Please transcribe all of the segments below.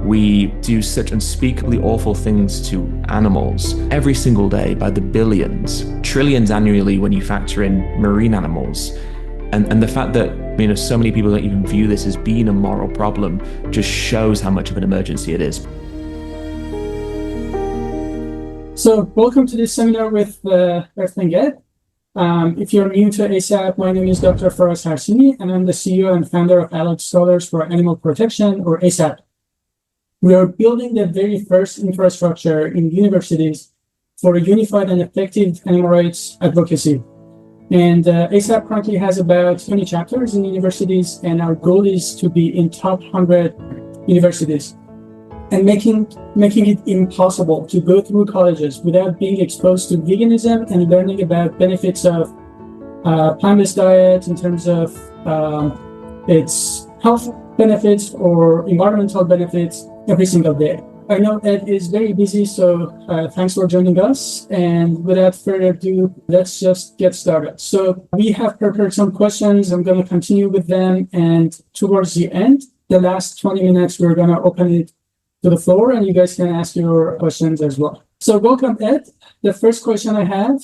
We do such unspeakably awful things to animals every single day by the billions, trillions annually when you factor in marine animals. And the fact that so many people don't even view this as being a moral problem just shows how much of an emergency it is. So welcome to this seminar with Earthling Ed. If you're new to ASAP, my name is Dr. Faraz Harsini, and I'm the CEO and founder of Allied Scholars for Animal Protection, or ASAP. We are building the very first infrastructure in universities for a unified and effective animal rights advocacy. And ASAP currently has about 20 chapters in universities, and our goal is to be in top 100 universities and making it impossible to go through colleges without being exposed to veganism and learning about benefits of plant-based diet in terms of its health benefits or environmental benefits every single day. I know Ed is very busy, so thanks for joining us. And without further ado, let's just get started. So we have prepared some questions. I'm going to continue with them. And towards the end, the last 20 minutes, we're going to open it to the floor and you guys can ask your questions as well. So welcome, Ed. The first question I have,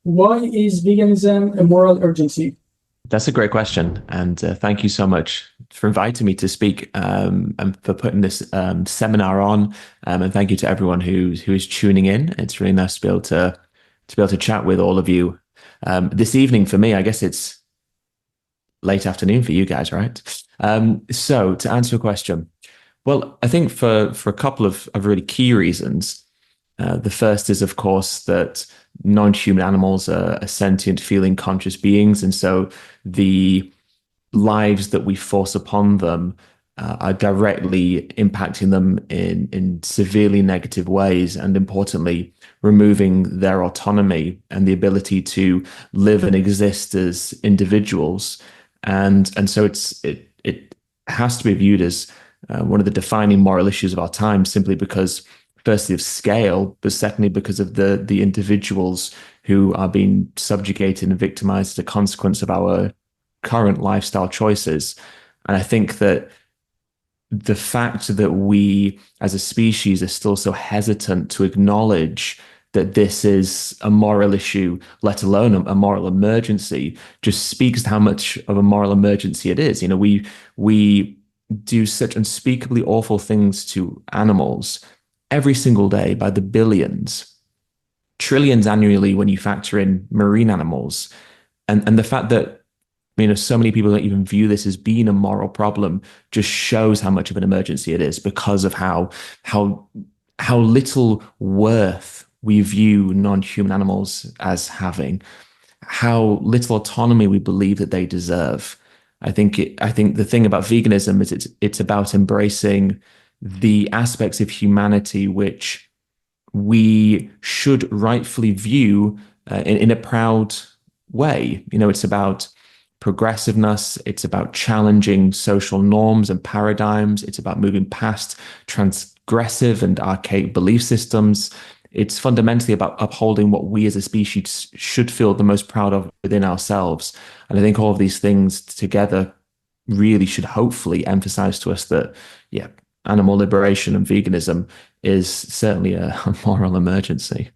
why is veganism a moral urgency? That's a great question. And thank you so much for inviting me to speak and for putting this seminar on. And thank you to everyone who is tuning in. It's really nice to be able to chat with all of you this evening. For me, I guess it's late afternoon for you guys, right? So to answer your question, well, I think for a couple of really key reasons. The first is, of course, that non-human animals are sentient, feeling, conscious beings. And so the lives that we force upon them are directly impacting them in severely negative ways. And importantly, removing their autonomy and the ability to live and exist as individuals. And so it has to be viewed as one of the defining moral issues of our time, simply because firstly of scale, but secondly because of the individuals who are being subjugated and victimized as a consequence of our current lifestyle choices. And I think that the fact that we as a species are still so hesitant to acknowledge that this is a moral issue, let alone a moral emergency, just speaks to how much of a moral emergency it is. We do such unspeakably awful things to animals every single day by the billions, trillions annually when you factor in marine animals. And the fact that so many people don't even view this as being a moral problem just shows how much of an emergency it is, because of how little worth we view non-human animals as having, how little autonomy we believe that they deserve. I think the thing about veganism is it's about embracing the aspects of humanity which we should rightfully view in a proud way. It's about progressiveness. It's about challenging social norms and paradigms. It's about moving past transgressive and archaic belief systems. It's fundamentally about upholding what we as a species should feel the most proud of within ourselves. And I think all of these things together really should hopefully emphasize to us that, yeah, animal liberation and veganism is certainly a moral emergency.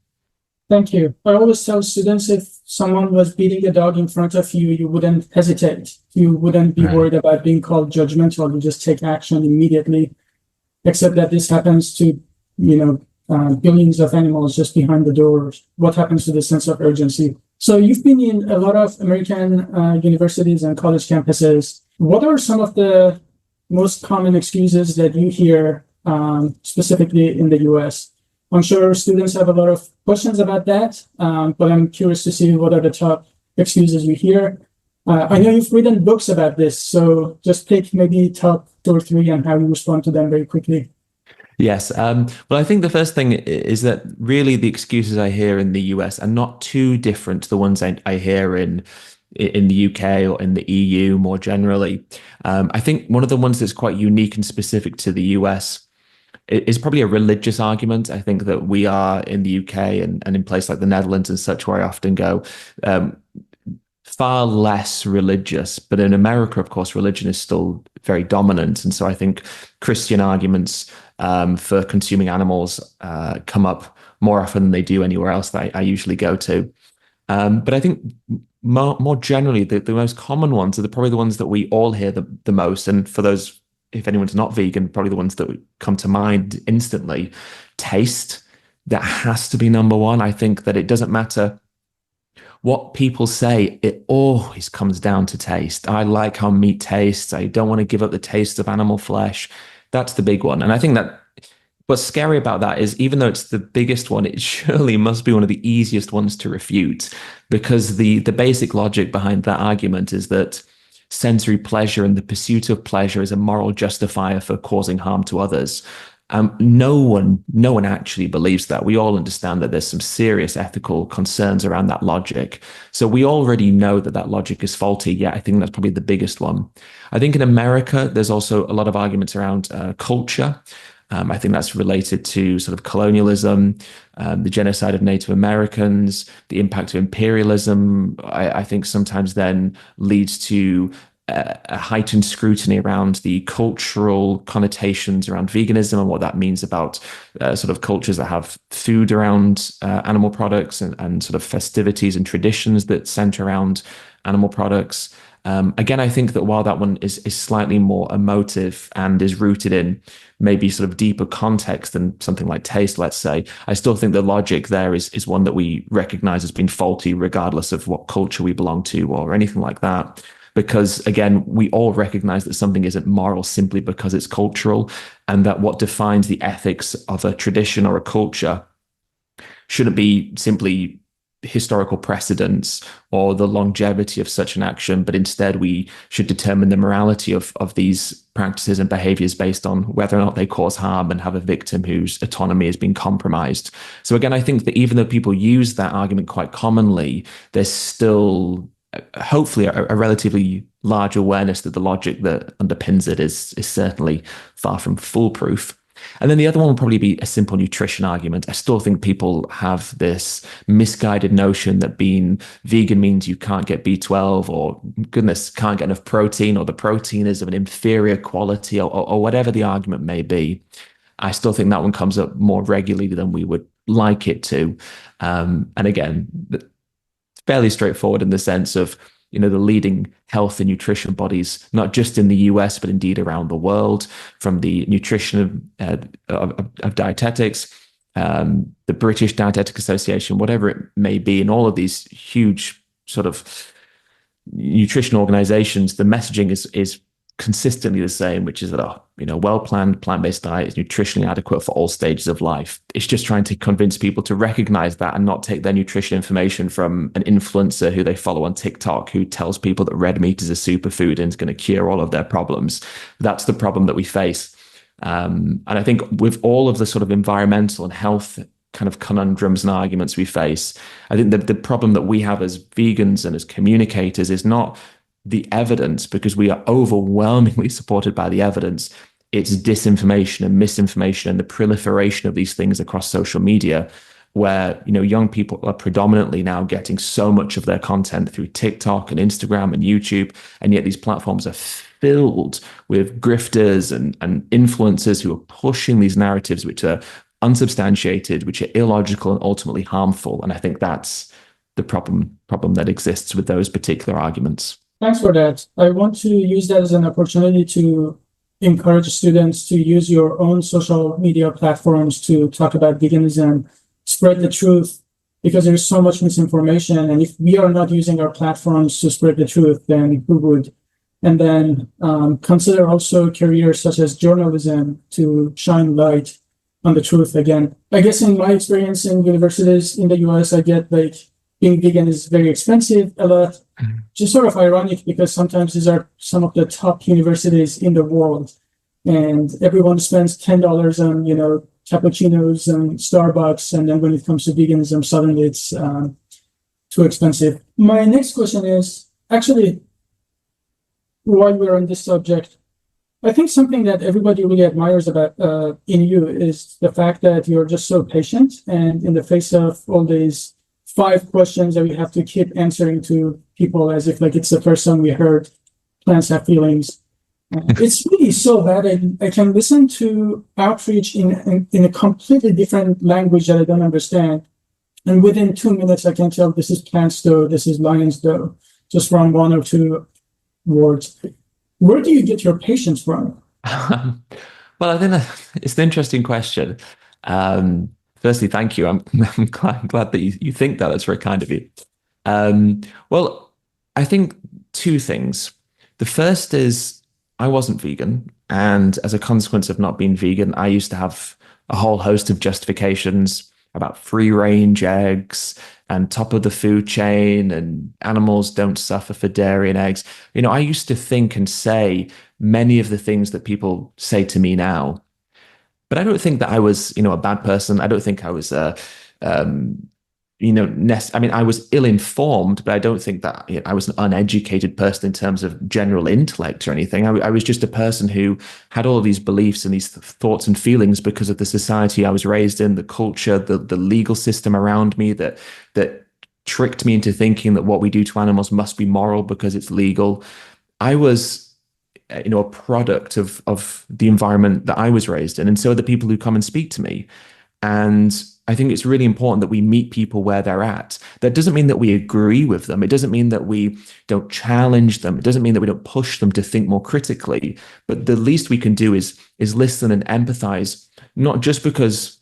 Thank you. I always tell students, if someone was beating a dog in front of you, you wouldn't hesitate. You wouldn't be worried about being called judgmental. You just take action immediately, except that this happens to, billions of animals just behind the doors. What happens to the sense of urgency? So you've been in a lot of American universities and college campuses. What are some of the most common excuses that you hear specifically in the US? I'm sure students have a lot of questions about that, but I'm curious to see what are the top excuses you hear. I know you've written books about this, so just pick maybe top 2 or 3 and how you respond to them very quickly. Yes. Well, I think the first thing is that really the excuses I hear in the US are not too different to the ones I hear in the UK or in the EU more generally. I think one of the ones that's quite unique and specific to the US is probably a religious argument. I think that we are in the UK and in places like the Netherlands and such, where I often go, far less religious. But in America, of course, religion is still very dominant. And so I think Christian arguments for consuming animals come up more often than they do anywhere else that I usually go to. But I think more generally, the most common ones are probably the ones that we all hear the most. And for those, if anyone's not vegan, probably the ones that come to mind instantly. Taste, that has to be number one. I think that it doesn't matter what people say, it always comes down to taste. I like how meat tastes. I don't want to give up the taste of animal flesh. That's the big one. And I think that what's scary about that is even though it's the biggest one, it surely must be one of the easiest ones to refute, because the basic logic behind that argument is that sensory pleasure and the pursuit of pleasure is a moral justifier for causing harm to others. No one actually believes that. We all understand that there's some serious ethical concerns around that logic. So we already know that that logic is faulty. Yeah, I think that's probably the biggest one. I think in America, there's also a lot of arguments around culture. I think that's related to sort of colonialism, the genocide of Native Americans, the impact of imperialism. I think sometimes then leads to a heightened scrutiny around the cultural connotations around veganism and what that means about sort of cultures that have food around animal products and sort of festivities and traditions that center around animal products. Again, I think that while that one is slightly more emotive and is rooted in maybe sort of deeper context than something like taste, let's say, I still think the logic there is one that we recognize as being faulty, regardless of what culture we belong to or anything like that. Because again, we all recognize that something isn't moral simply because it's cultural, and that what defines the ethics of a tradition or a culture shouldn't be simply historical precedents or the longevity of such an action, but instead we should determine the morality of these practices and behaviors based on whether or not they cause harm and have a victim whose autonomy has been compromised. So again, I think that even though people use that argument quite commonly, there's still hopefully a relatively large awareness that the logic that underpins it is certainly far from foolproof. And then the other one would probably be a simple nutrition argument. I still think people have this misguided notion that being vegan means you can't get B12 or, goodness, can't get enough protein, or the protein is of an inferior quality, or whatever the argument may be. I still think that one comes up more regularly than we would like it to. And again, fairly straightforward in the sense of, the leading health and nutrition bodies, not just in the US, but indeed around the world, from the nutrition of dietetics, the British Dietetic Association, whatever it may be, and all of these huge sort of nutrition organizations, the messaging is consistently the same, which is that well-planned plant-based diet is nutritionally adequate for all stages of life. It's just trying to convince people to recognize that and not take their nutrition information from an influencer who they follow on TikTok, who tells people that red meat is a superfood and is going to cure all of their problems. That's the problem that we face. And I think with all of the sort of environmental and health kind of conundrums and arguments we face, I think the problem that we have as vegans and as communicators is not the evidence, because we are overwhelmingly supported by the evidence. It's disinformation and misinformation and the proliferation of these things across social media, where young people are predominantly now getting so much of their content through TikTok and Instagram and YouTube, and yet these platforms are filled with grifters and influencers who are pushing these narratives which are unsubstantiated, which are illogical and ultimately harmful. And I think that's the problem that exists with those particular arguments. Thanks for that. I want to use that as an opportunity to encourage students to use your own social media platforms to talk about veganism, spread the truth, because there's so much misinformation. And if we are not using our platforms to spread the truth, then who would? And then consider also careers such as journalism to shine light on the truth again. I guess in my experience in universities in the US, I get being vegan is very expensive a lot. Just sort of ironic, because sometimes these are some of the top universities in the world, and everyone spends $10 on cappuccinos and Starbucks, and then when it comes to veganism, suddenly it's too expensive. My next question is actually, while we're on this subject, I think something that everybody really admires about in you is the fact that you're just so patient, and in the face of all these 5 questions that we have to keep answering to people as if like it's the first time we heard plants have feelings. It's really so bad. I can listen to outreach in a completely different language that I don't understand. And within 2 minutes, I can tell this is plants though, this is lions though, just from one or two words. Where do you get your patients from? Well, I think it's an interesting question. Firstly, thank you. I'm glad that you think that. That's very kind of you. Well, I think two things. The first is I wasn't vegan. And as a consequence of not being vegan, I used to have a whole host of justifications about free range eggs and top of the food chain and animals don't suffer for dairy and eggs. I used to think and say many of the things that people say to me now. But I don't think that I was, a bad person. I don't think I was um, I mean, I was ill-informed, but I don't think that I was an uneducated person in terms of general intellect or anything. I was just a person who had all these beliefs and these thoughts and feelings because of the society I was raised in, the culture, the legal system around me that tricked me into thinking that what we do to animals must be moral because it's legal. I was a product of the environment that I was raised in, and so are the people who come and speak to me. And I think it's really important that we meet people where they're at. That doesn't mean that we agree with them. It doesn't mean that we don't challenge them. It doesn't mean that we don't push them to think more critically. But the least we can do is listen and empathize, not just because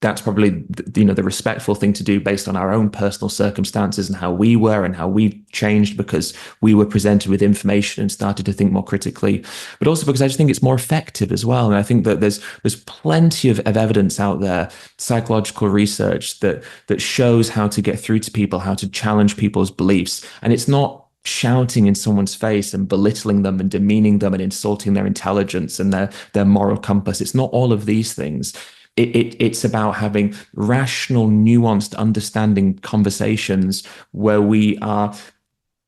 that's probably the respectful thing to do based on our own personal circumstances and how we were and how we changed because we were presented with information and started to think more critically, but also because I just think it's more effective as well. And I think that there's plenty of evidence out there, psychological research that shows how to get through to people, how to challenge people's beliefs. And it's not shouting in someone's face and belittling them and demeaning them and insulting their intelligence and their moral compass. It's not all of these things. It's about having rational, nuanced, understanding conversations where we are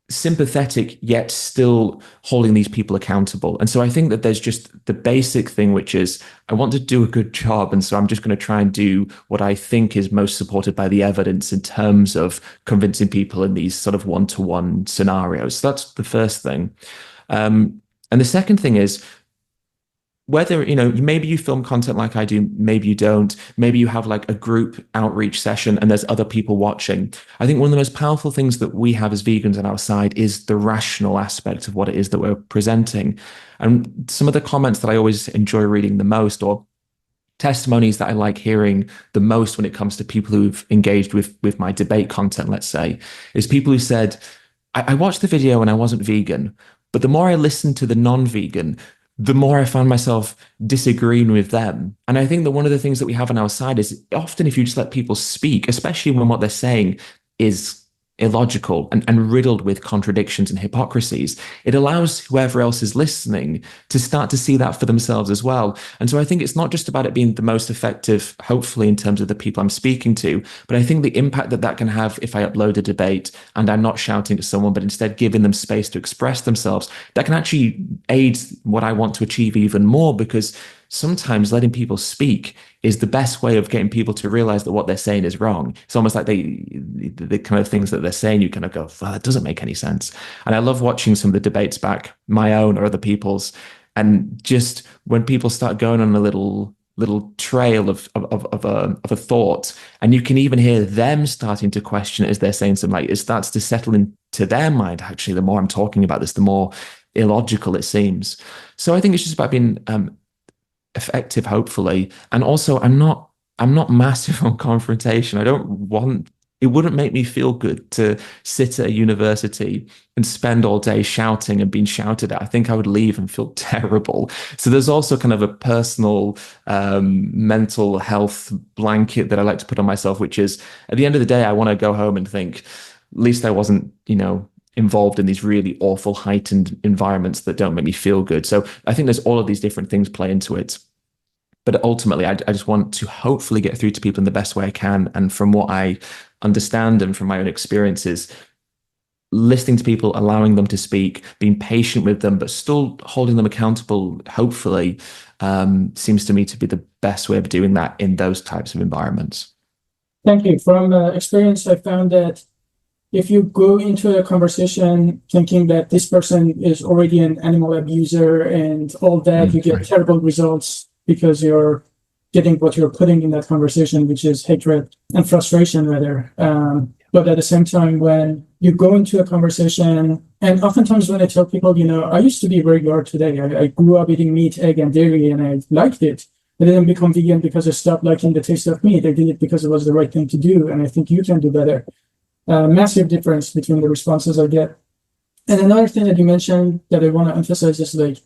sympathetic yet still holding these people accountable. And so I think that there's just the basic thing, which is I want to do a good job. And so I'm just going to try and do what I think is most supported by the evidence in terms of convincing people in these sort of one-to-one scenarios. So that's the first thing. And the second thing is, whether, maybe you film content like I do, maybe you don't, maybe you have like a group outreach session and there's other people watching. I think one of the most powerful things that we have as vegans on our side is the rational aspect of what it is that we're presenting. And some of the comments that I always enjoy reading the most, or testimonies that I like hearing the most when it comes to people who've engaged with my debate content, let's say, is people who said, I watched the video and I wasn't vegan, but the more I listened to the non-vegan, the more I found myself disagreeing with them. And I think that one of the things that we have on our side is often if you just let people speak, especially when what they're saying is illogical and riddled with contradictions and hypocrisies, it allows whoever else is listening to start to see that for themselves as well. And so I think it's not just about it being the most effective, hopefully, in terms of the people I'm speaking to, but I think the impact that that can have if I upload a debate and I'm not shouting at someone, but instead giving them space to express themselves, that can actually aid what I want to achieve even more, because sometimes letting people speak is the best way of getting people to realize that what they're saying is wrong. It's almost like the kind of things that they're saying, you kind of go, well, that doesn't make any sense. And I love watching some of the debates back, my own or other people's, and just when people start going on a little trail of a thought, and you can even hear them starting to question it as they're saying something, like it starts to settle into their mind. Actually, the more I'm talking about this, the more illogical it seems. So I think it's just about being effective, hopefully. And also I'm not massive on confrontation. It wouldn't make me feel good to sit at a university and spend all day shouting and being shouted at. I think I would leave and feel terrible. So there's also kind of a personal mental health blanket that I like to put on myself, which is at the end of the day, I want to go home and think, at least I wasn't, involved in these really awful heightened environments that don't make me feel good. So I think there's all of these different things play into it. But ultimately, I just want to hopefully get through to people in the best way I can. And from what I understand and from my own experiences, listening to people, allowing them to speak, being patient with them, but still holding them accountable, hopefully, seems to me to be the best way of doing that in those types of environments. Thank you. From experience, I found that if you go into a conversation thinking that this person is already an animal abuser and all that, you get terrible results because you're getting what you're putting in that conversation, which is hatred and frustration, rather. But at the same time, when you go into a conversation, and oftentimes when I tell people, I used to be where you are today. I grew up eating meat, egg, and dairy, and I liked it. I didn't become vegan because I stopped liking the taste of meat. I did it because it was the right thing to do, and I think you can do better. Massive difference between the responses I get. And another thing that you mentioned that I want to emphasize is like,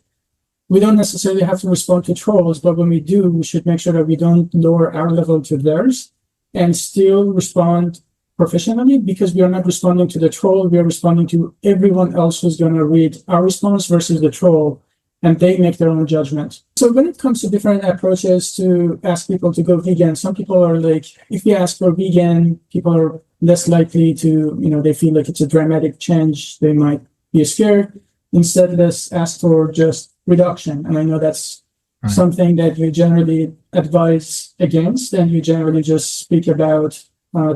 we don't necessarily have to respond to trolls, but when we do, we should make sure that we don't lower our level to theirs and still respond professionally, because we are not responding to the troll. We are responding to everyone else who's going to read our response versus the troll, and they make their own judgment. So when it comes to different approaches to ask people to go vegan, some people are like, if we ask for vegan, people are less likely to, they feel like it's a dramatic change. They might be scared. Instead, let's ask for just reduction. And I know that's something that you generally advise against, and you generally just speak about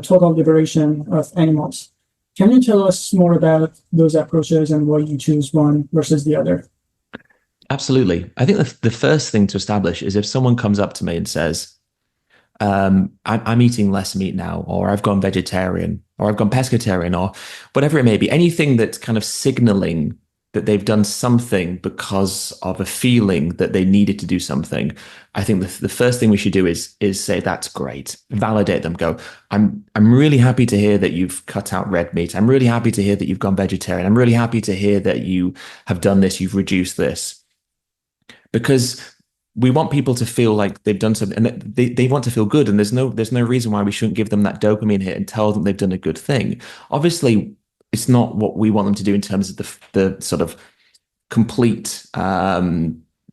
total liberation of animals. Can you tell us more about those approaches and why you choose one versus the other? Absolutely. I think the first thing to establish is if someone comes up to me and says, I'm eating less meat now, or I've gone vegetarian, or I've gone pescatarian, or whatever it may be, anything that's kind of signaling that they've done something because of a feeling that they needed to do something. I think the first thing we should do is say, that's great. Validate them. Go, I'm really happy to hear that you've cut out red meat. I'm really happy to hear that you've gone vegetarian. I'm really happy to hear that you have done this, you've reduced this. Because we want people to feel like they've done something, and they want to feel good. And there's no reason why we shouldn't give them that dopamine hit and tell them they've done a good thing. Obviously, it's not what we want them to do in terms of the sort of complete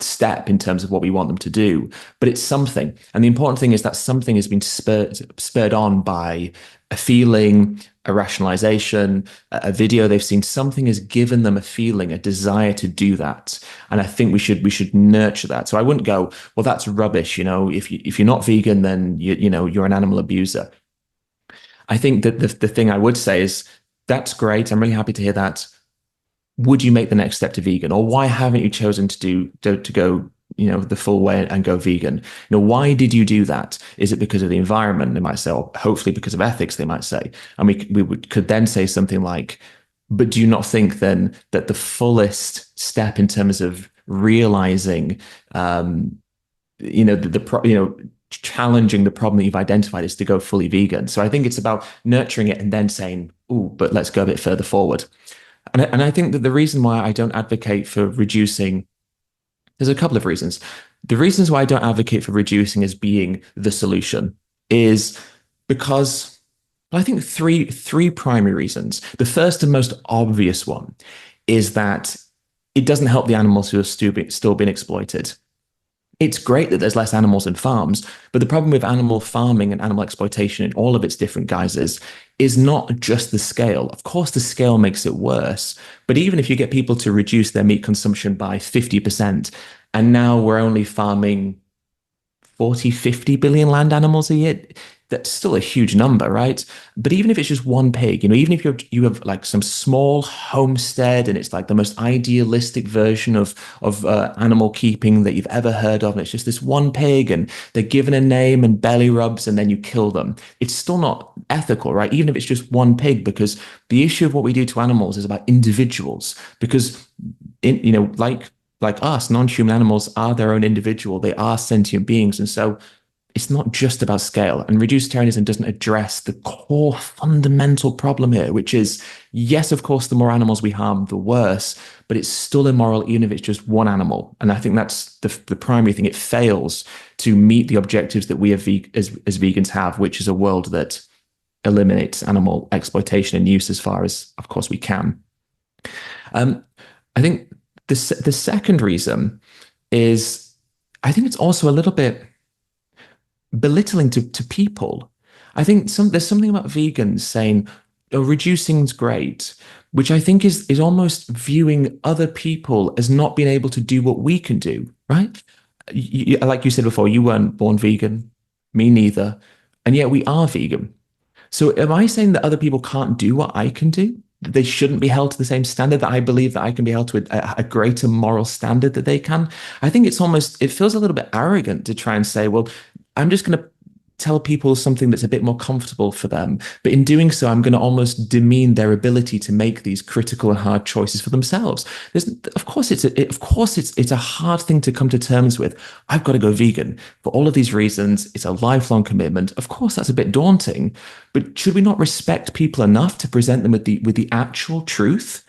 step in terms of what we want them to do, but it's something. And the important thing is that something has been spurred on by a feeling, a rationalization, a video they've seen. Something has given them a feeling, a desire to do that. And I think we should nurture that. So I wouldn't go, well, that's rubbish. If you're not vegan, then you're an animal abuser. I think that the thing I would say is, that's great. I'm really happy to hear that. Would you make the next step to vegan? Or why haven't you chosen to go, the full way and go vegan? Why did you do that? Is it because of the environment? They might say, or hopefully because of ethics, they might say. And could then say something like, but do you not think then that the fullest step in terms of realizing, challenging the problem that you've identified is to go fully vegan? So I think it's about nurturing it and then saying, oh, but let's go a bit further forward. And I think that the reason why I don't advocate for reducing, there's a couple of reasons. The reasons why I don't advocate for reducing as being the solution is because, well, I think three primary reasons. The first and most obvious one is that it doesn't help the animals who are still being exploited. It's great that there's less animals in farms, but the problem with animal farming and animal exploitation in all of its different guises is not just the scale. Of course, the scale makes it worse, but even if you get people to reduce their meat consumption by 50%, and now we're only farming 40, 50 billion land animals a year, that's still a huge number, right? But even if it's just one pig, even if you have like some small homestead and it's like the most idealistic version of animal keeping that you've ever heard of, and it's just this one pig and they're given a name and belly rubs and then you kill them, it's still not ethical, right? Even if it's just one pig, because the issue of what we do to animals is about individuals. Because like us, non-human animals are their own individual. They are sentient beings, and so it's not just about scale. And reducitarianism doesn't address the core fundamental problem here, which is, yes, of course, the more animals we harm, the worse, but it's still immoral even if it's just one animal. And I think that's the primary thing. It fails to meet the objectives that we as vegans have, which is a world that eliminates animal exploitation and use as far as, of course, we can. I think the second reason is, I think it's also a little bit belittling to people. I think there's something about vegans saying, oh, reducing's great, which I think is almost viewing other people as not being able to do what we can do, right? Like you said before, you weren't born vegan, me neither, and yet we are vegan. So am I saying that other people can't do what I can do? That they shouldn't be held to the same standard, that I believe that I can be held to a greater moral standard that they can? I think it feels a little bit arrogant to try and say, well, I'm just going to tell people something that's a bit more comfortable for them. But in doing so, I'm going to almost demean their ability to make these critical and hard choices for themselves. Of course, it's a hard thing to come to terms with. I've got to go vegan for all of these reasons. It's a lifelong commitment. Of course, that's a bit daunting. But should we not respect people enough to present them with the actual truth?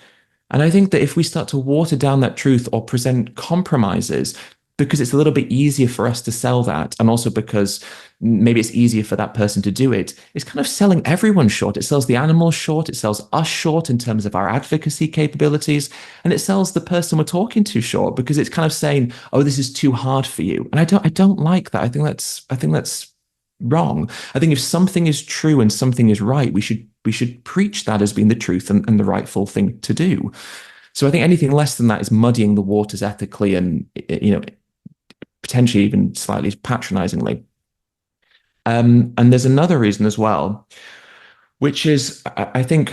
And I think that if we start to water down that truth or present compromises, because it's a little bit easier for us to sell that, and also because maybe it's easier for that person to do it, it's kind of selling everyone short. It sells the animals short, it sells us short in terms of our advocacy capabilities, and it sells the person we're talking to short because it's kind of saying, oh, this is too hard for you. And I don't like that. I think that's wrong. I think if something is true and something is right, we should preach that as being the truth and the rightful thing to do. So I think anything less than that is muddying the waters ethically and potentially even slightly patronizingly. And there's another reason as well, which is I think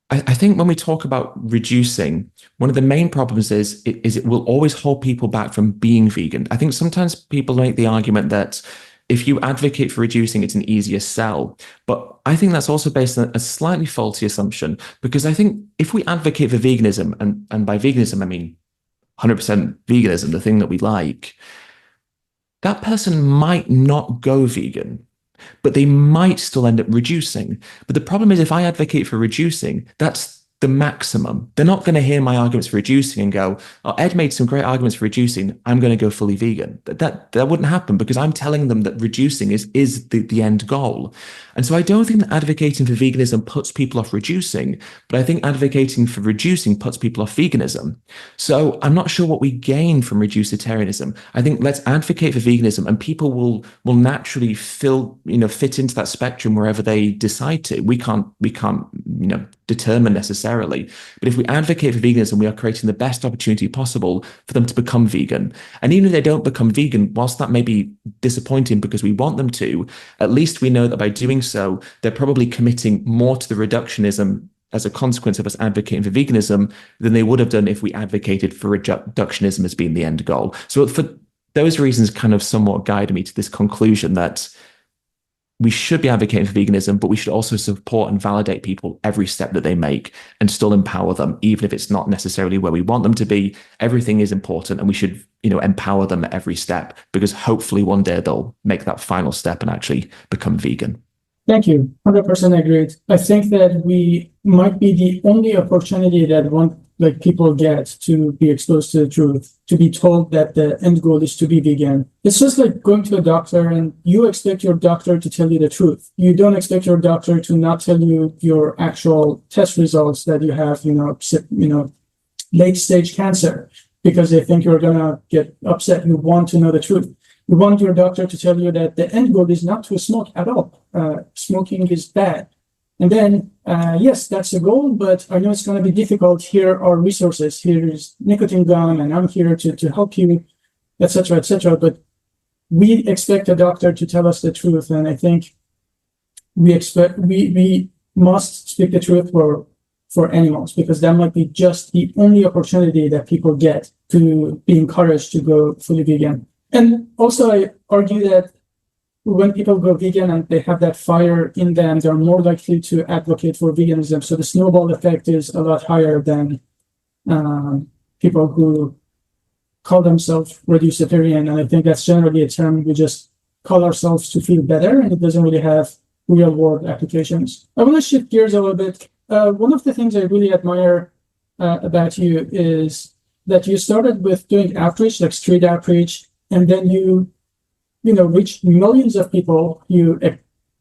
when we talk about reducing, one of the main problems is it will always hold people back from being vegan. I think sometimes people make the argument that if you advocate for reducing, it's an easier sell. But I think that's also based on a slightly faulty assumption, because I think if we advocate for veganism, and by veganism, I mean 100% veganism, the thing that we like, that person might not go vegan, but they might still end up reducing. But the problem is, if I advocate for reducing, that's the maximum. They're not going to hear my arguments for reducing and go, "Oh, Ed made some great arguments for reducing. I'm going to go fully vegan." That wouldn't happen, because I'm telling them that reducing is the end goal. And so I don't think that advocating for veganism puts people off reducing, but I think advocating for reducing puts people off veganism. So I'm not sure what we gain from reducitarianism. I think let's advocate for veganism, and people will naturally fit into that spectrum wherever they decide to. We can't determine necessarily. But if we advocate for veganism, we are creating the best opportunity possible for them to become vegan. And even if they don't become vegan, whilst that may be disappointing because we want them to, at least we know that by doing so, they're probably committing more to the reductionism as a consequence of us advocating for veganism than they would have done if we advocated for reductionism as being the end goal. So for those reasons kind of somewhat guide me to this conclusion that we should be advocating for veganism, but we should also support and validate people every step that they make and still empower them, even if it's not necessarily where we want them to be. Everything is important, and we should, empower them at every step, because hopefully one day they'll make that final step and actually become vegan. Thank you. 100% agreed. I think that we might be the only opportunity that people get to be exposed to the truth, to be told that the end goal is to be vegan. It's just like going to a doctor and you expect your doctor to tell you the truth. You don't expect your doctor to not tell you your actual test results that you have, late stage cancer, because they think you're gonna get upset. You want to know the truth. You want your doctor to tell you that the end goal is not to smoke at all. Smoking is bad. And then, yes, that's the goal, but I know it's going to be difficult. Here are resources. Here is nicotine gum, and I'm here to help you, etc., etc. But we expect a doctor to tell us the truth, and I think we must speak the truth for animals, because that might be just the only opportunity that people get to be encouraged to go fully vegan. And also, I argue that when people go vegan and they have that fire in them, they're more likely to advocate for veganism. So the snowball effect is a lot higher than people who call themselves reducitarian. And I think that's generally a term we just call ourselves to feel better, and it doesn't really have real world applications. I want to shift gears a little bit. One of the things I really admire about you is that you started with doing outreach, like street outreach, and then you reached millions of people. You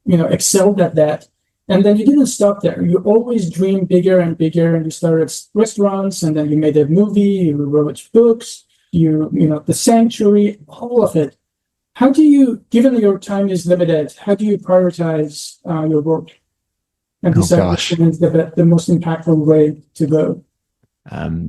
excelled at that. And then you didn't stop there. You always dreamed bigger and bigger, and you started restaurants, and then you made a movie, you wrote books, the sanctuary, all of it. How do you, given your time is limited, how do you prioritize your work and decide which is the most impactful way to go?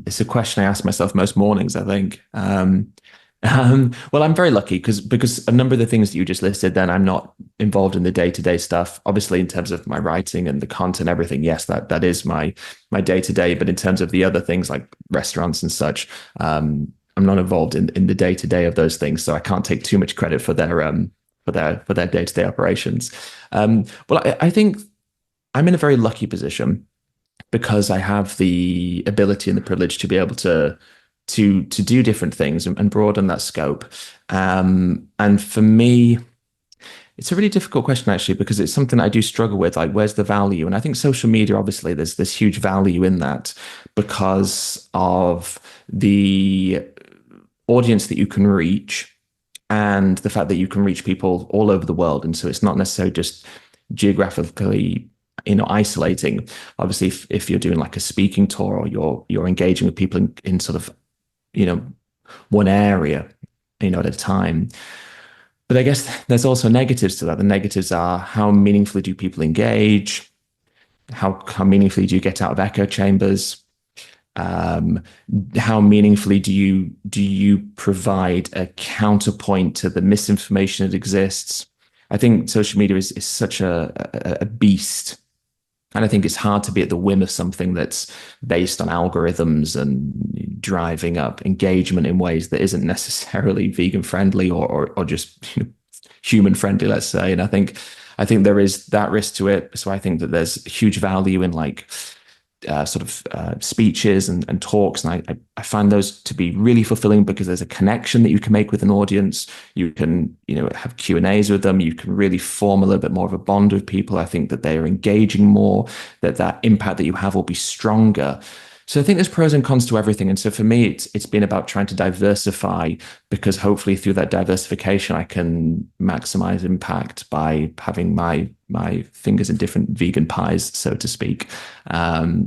It's a question I ask myself most mornings, I think. Well, I'm very lucky because a number of the things that you just listed, then I'm not involved in the day-to-day stuff. Obviously, in terms of my writing and the content, everything, yes, that is my day-to-day. But in terms of the other things like restaurants and such, I'm not involved in the day-to-day of those things, so I can't take too much credit for their day-to-day operations. I think I'm in a very lucky position because I have the ability and the privilege to be able to do different things and broaden that scope. And for me, it's a really difficult question actually, because it's something I do struggle with. Like, where's the value? And I think social media, obviously, there's this huge value in that because of the audience that you can reach and the fact that you can reach people all over the world. And so it's not necessarily just geographically, isolating. Obviously, if you're doing like a speaking tour or you're engaging with people in sort of, one area, at a time. But I guess there's also negatives to that. The negatives are, how meaningfully do people engage? How meaningfully do you get out of echo chambers? How meaningfully do you provide a counterpoint to the misinformation that exists? I think social media is such a beast. And I think it's hard to be at the whim of something that's based on algorithms and driving up engagement in ways that isn't necessarily vegan friendly or just human friendly, let's say. And I think there is that risk to it. So I think that there's huge value in like speeches and talks, and I find those to be really fulfilling because there's a connection that you can make with an audience. You can have Q&As with them. You can really form a little bit more of a bond with people. I think that they are engaging more, that impact that you have will be stronger. So I think there's pros and cons to everything. And so for me, it's been about trying to diversify, because hopefully through that diversification, I can maximize impact by having my fingers in different vegan pies, so to speak.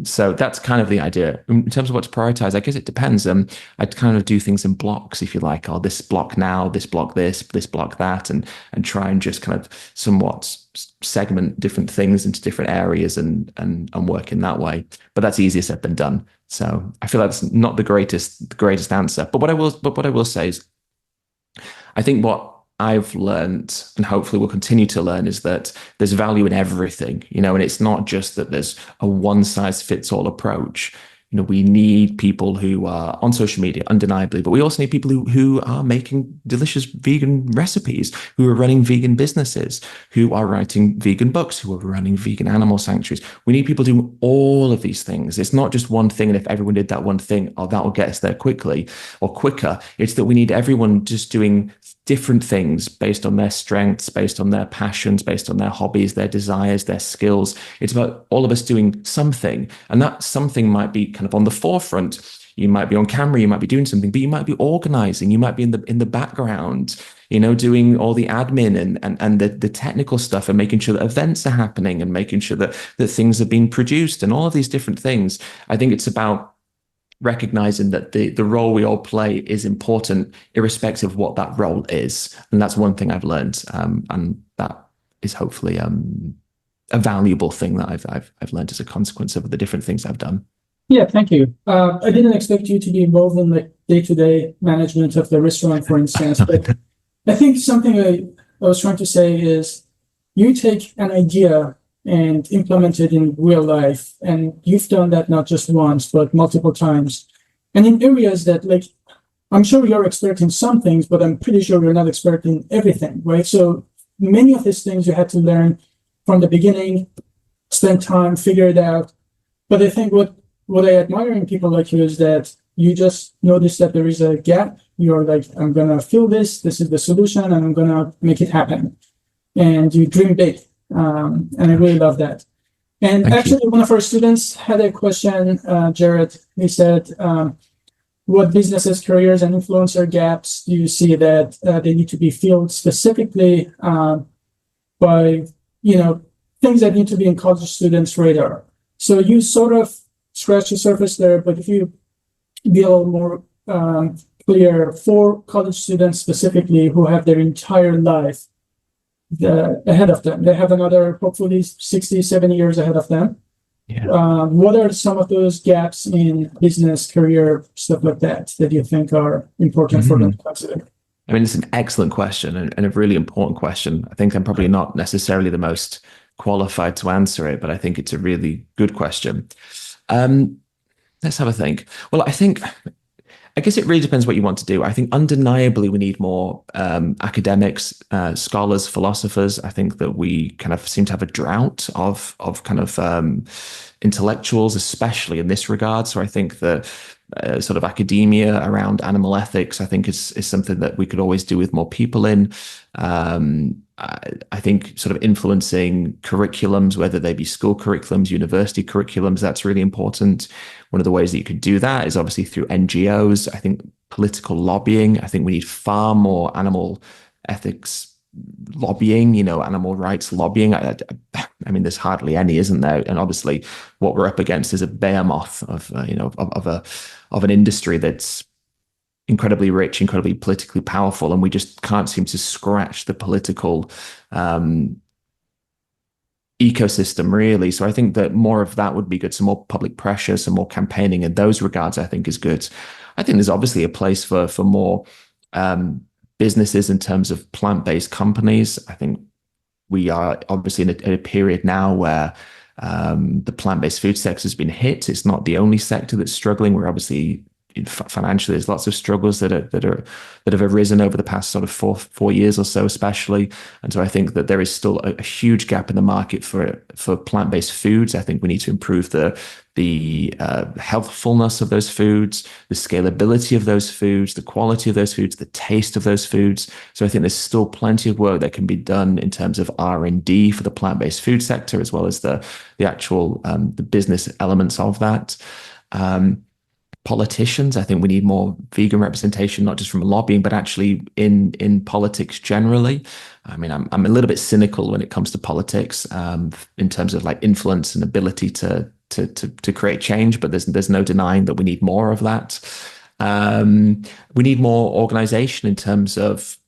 So that's kind of the idea. In terms of what to prioritize, I guess it depends. I kind of do things in blocks, if you like, or this block now, this block this block that, and try and just kind of somewhat segment different things into different areas and work in that way. But that's easier said than done. So I feel that's not the greatest answer. But what I will say is, I think what I've learned, and hopefully will continue to learn, is that there's value in everything, and it's not just that there's a one size fits all approach. We need people who are on social media, undeniably, but we also need people who are making delicious vegan recipes, who are running vegan businesses, who are writing vegan books, who are running vegan animal sanctuaries. We need people doing all of these things. It's not just one thing, and if everyone did that one thing, that will get us there quickly or quicker. It's that we need everyone just doing different things based on their strengths, based on their passions, based on their hobbies, their desires, their skills. It's about all of us doing something. And that something might be kind of on the forefront. You might be on camera, you might be doing something, but you might be organizing, you might be in the background, doing all the admin and the technical stuff, and making sure that events are happening, and making sure that things are being produced, and all of these different things. I think it's about recognizing that the role we all play is important, irrespective of what that role is. And that's one thing I've learned, and that is hopefully a valuable thing that I've learned as a consequence of the different things I've done. Yeah, thank you. I didn't expect you to be involved in the day-to-day management of the restaurant, for instance, but I think something I was trying to say is, you take an idea and implement it in real life. And you've done that not just once, but multiple times. And in areas that, like, I'm sure you're expert in some things, but I'm pretty sure you're not expert in everything, right? So many of these things you had to learn from the beginning, spend time, figure it out. But I think what I admire in people like you is that you just notice that there is a gap. You're like, I'm going to fill this is the solution, and I'm going to make it happen. And you dream big. And I really love that. And Thank actually, you. one of our students had a question, Jared. He said, what businesses, careers, and influencer gaps do you see that they need to be filled specifically by, things that need to be in college students' radar? So you sort of scratch the surface there, but if you be a little more clear for college students specifically who have their entire life ahead of them. They have another, hopefully 60, 70 years ahead of them. Yeah. What are some of those gaps in business, career, stuff like that you think are important for them to consider? I mean, it's an excellent question and a really important question. I think I'm probably not necessarily the most qualified to answer it, but I think it's a really good question. Um, let's have a think. Well, I guess it really depends what you want to do. I think undeniably we need more academics, scholars, philosophers. I think that we kind of seem to have a drought of kind of intellectuals, especially in this regard. So I think that sort of academia around animal ethics, I think is something that we could always do with more people in. I think sort of influencing curriculums, whether they be school curriculums, university curriculums, that's really important. One of the ways that you could do that is obviously through NGOs. I think political lobbying. I think we need far more animal ethics lobbying, animal rights lobbying. I mean, there's hardly any, isn't there? And obviously, what we're up against is a behemoth of an industry that's incredibly rich, incredibly politically powerful, and we just can't seem to scratch the political ecosystem really. So I think that more of that would be good. Some more public pressure, some more campaigning in those regards, I think is good. I think there's obviously a place for more businesses in terms of plant-based companies. I think we are obviously in a period now where the plant-based food sector has been hit. It's not the only sector that's struggling. We're obviously financially, there's lots of struggles that have arisen over the past sort of four years or so, especially. And so I think that there is still a huge gap in the market for plant-based foods. I think we need to improve the healthfulness of those foods, the scalability of those foods, the quality of those foods, the taste of those foods. So I think there's still plenty of work that can be done in terms of R&D for the plant-based food sector, as well as the actual the business elements of that. Politicians, I think we need more vegan representation, not just from lobbying, but actually in politics generally. I mean, I'm a little bit cynical when it comes to politics, in terms of like influence and ability to create change, but there's no denying that we need more of that. We need more organization in terms of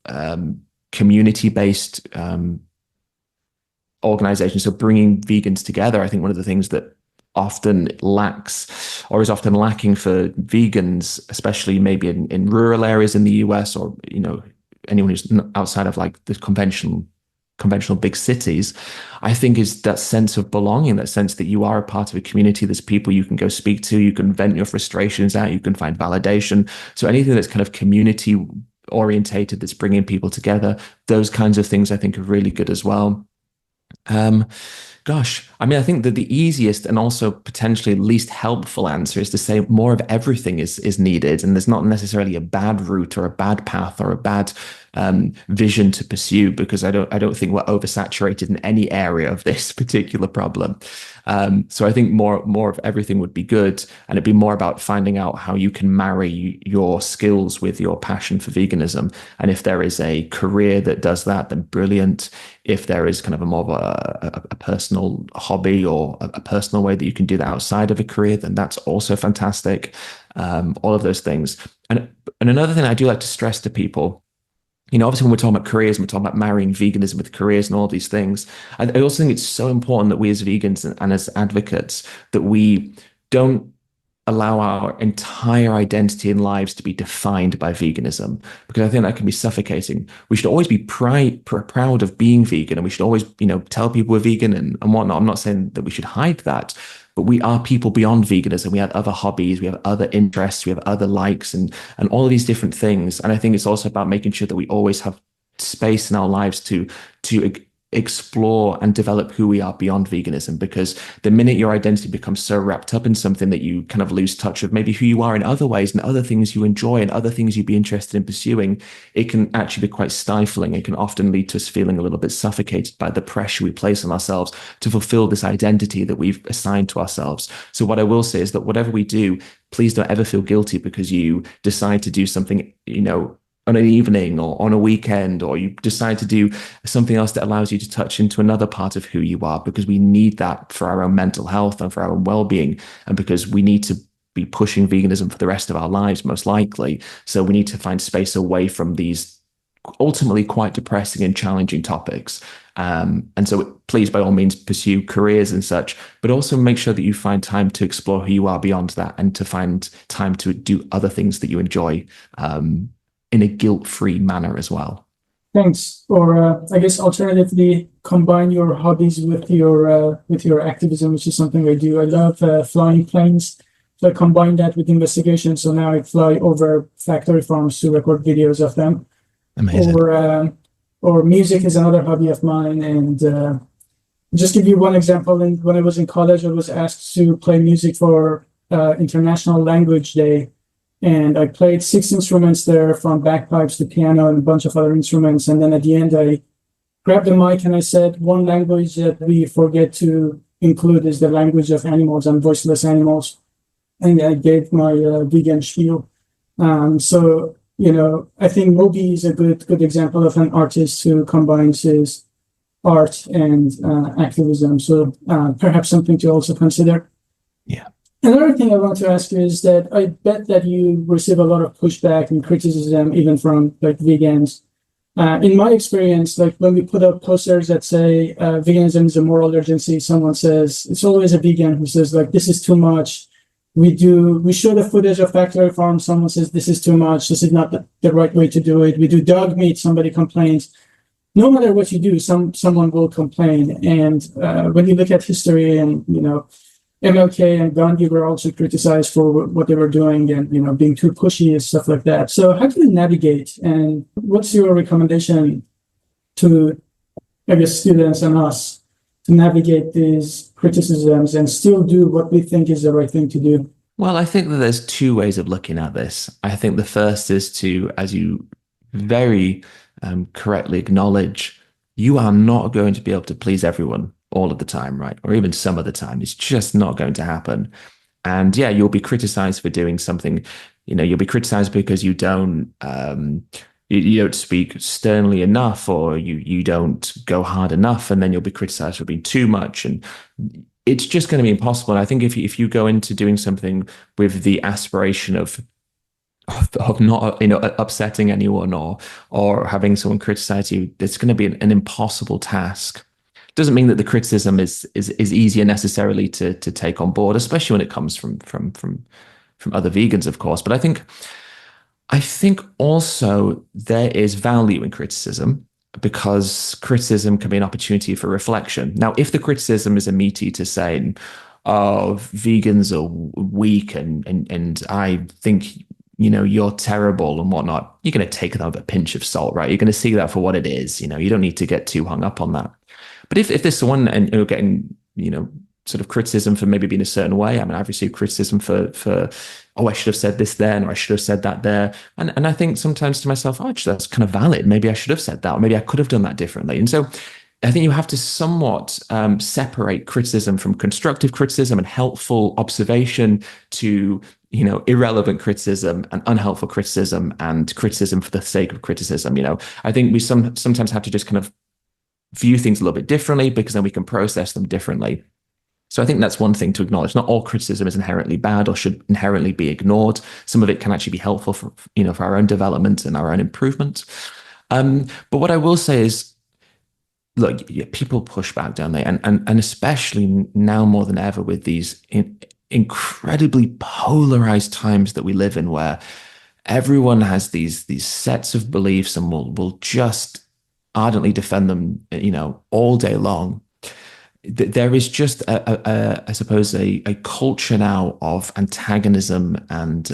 community-based organizations. So bringing vegans together, I think one of the things that often lacks or is often lacking for vegans, especially maybe in rural areas in the US, or anyone who's outside of like the conventional big cities, I think is that sense of belonging, that sense that you are a part of a community. There's people you can go speak to, you can vent your frustrations out, you can find validation. So anything that's kind of community orientated, that's bringing people together, those kinds of things I think are really good as well. Gosh, I mean, I think that the easiest and also potentially least helpful answer is to say more of everything is needed, and there's not necessarily a bad route or a bad path or a bad vision to pursue, because I don't think we're oversaturated in any area of this particular problem. So I think more of everything would be good, and it'd be more about finding out how you can marry your skills with your passion for veganism. And if there is a career that does that, then brilliant. If there is kind of a more of a personal hobby or a personal way that you can do that outside of a career, then that's also fantastic. All of those things. And another thing I do like to stress to people, obviously when we're talking about careers and we're talking about marrying veganism with careers and all these things, I also think it's so important that we as vegans and as advocates, that we don't allow our entire identity and lives to be defined by veganism, because I think that can be suffocating. We should always be proud of being vegan, and we should always, tell people we're vegan and whatnot. I'm not saying that we should hide that, but we are people beyond veganism. We have other hobbies, we have other interests, we have other likes, and all of these different things. And I think it's also about making sure that we always have space in our lives to explore and develop who we are beyond veganism, because the minute your identity becomes so wrapped up in something that you kind of lose touch of maybe who you are in other ways and other things you enjoy and other things you'd be interested in pursuing, it can actually be quite stifling. It can often lead to us feeling a little bit suffocated by the pressure we place on ourselves to fulfill this identity that we've assigned to ourselves. So what I will say is that whatever we do, please don't ever feel guilty because you decide to do something, on an evening or on a weekend, or you decide to do something else that allows you to touch into another part of who you are, because we need that for our own mental health and for our own well-being, and because we need to be pushing veganism for the rest of our lives, most likely. So we need to find space away from these ultimately quite depressing and challenging topics. And so please, by all means, pursue careers and such, but also make sure that you find time to explore who you are beyond that, and to find time to do other things that you enjoy. in a guilt-free manner as well. Thanks. Or I guess alternatively, combine your hobbies with your activism, which is something I do. I love flying planes, so I combine that with investigation. So now I fly over factory farms to record videos of them. Amazing. Or music is another hobby of mine. And just give you one example. When I was in college, I was asked to play music for International Language Day. And I played 6 instruments there, from bagpipes to piano and a bunch of other instruments. And then at the end, I grabbed the mic and I said, one language that we forget to include is the language of animals and voiceless animals. And I gave my vegan spiel. So, I think Moby is a good example of an artist who combines his art and activism. So perhaps something to also consider. Yeah. Another thing I want to ask you is that I bet that you receive a lot of pushback and criticism, even from like vegans. In my experience, like when we put up posters that say veganism is a moral urgency, someone says, it's always a vegan who says like, this is too much. We show the footage of factory farms. Someone says, this is too much. This is not the right way to do it. We do dog meat. Somebody complains. No matter what you do, someone will complain. And when you look at history and, MLK and Gandhi were also criticized for what they were doing and, being too pushy and stuff like that. So how do you navigate, and what's your recommendation to, I guess, students and us to navigate these criticisms and still do what we think is the right thing to do? Well, I think that there's two ways of looking at this. I think the first is to, as you very correctly acknowledge, you are not going to be able to please everyone all of the time, right? Or even some of the time. It's just not going to happen. And yeah, you'll be criticized for doing something. You'll be criticized because you don't you don't speak sternly enough, or you don't go hard enough, and then you'll be criticized for being too much. And it's just going to be impossible. And I think if you go into doing something with the aspiration of not upsetting anyone or having someone criticize you, it's going to be an impossible task. Doesn't mean that the criticism is easier necessarily to take on board, especially when it comes from other vegans, of course. But I think also there is value in criticism, because criticism can be an opportunity for reflection. Now, if the criticism is a meat eater saying, "Oh, vegans are weak and I think you're terrible and whatnot," you're going to take that with a pinch of salt, right? You're going to see that for what it is. You don't need to get too hung up on that. But if there's someone and you're getting, sort of criticism for maybe being a certain way. I mean, I've received criticism for oh, I should have said this then, or I should have said that there. And I think sometimes to myself, oh, actually, that's kind of valid. Maybe I should have said that, or maybe I could have done that differently. And so I think you have to somewhat separate criticism from constructive criticism and helpful observation to, irrelevant criticism and unhelpful criticism and criticism for the sake of criticism. I think we sometimes have to just kind of view things a little bit differently, because then we can process them differently. So I think that's one thing to acknowledge. Not all criticism is inherently bad or should inherently be ignored. Some of it can actually be helpful for our own development and our own improvement. But what I will say is, look, people push back, don't they? And especially now more than ever with these incredibly polarized times that we live in, where everyone has these sets of beliefs and will just ardently defend them, all day long. There is just I suppose a culture now of antagonism and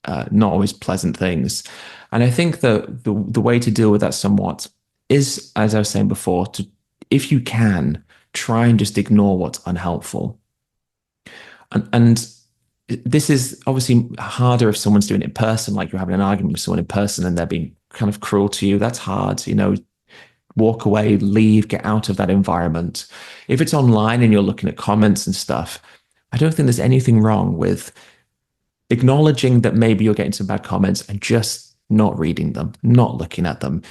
not always pleasant things. And I think that the way to deal with that somewhat is, as I was saying before, to, if you can, try and just ignore what's unhelpful. And this is obviously harder if someone's doing it in person, like you're having an argument with someone in person and they're being kind of cruel to you. That's hard, walk away, leave, get out of that environment. If it's online and you're looking at comments and stuff, I don't think there's anything wrong with acknowledging that maybe you're getting some bad comments and just not reading them, not looking at them.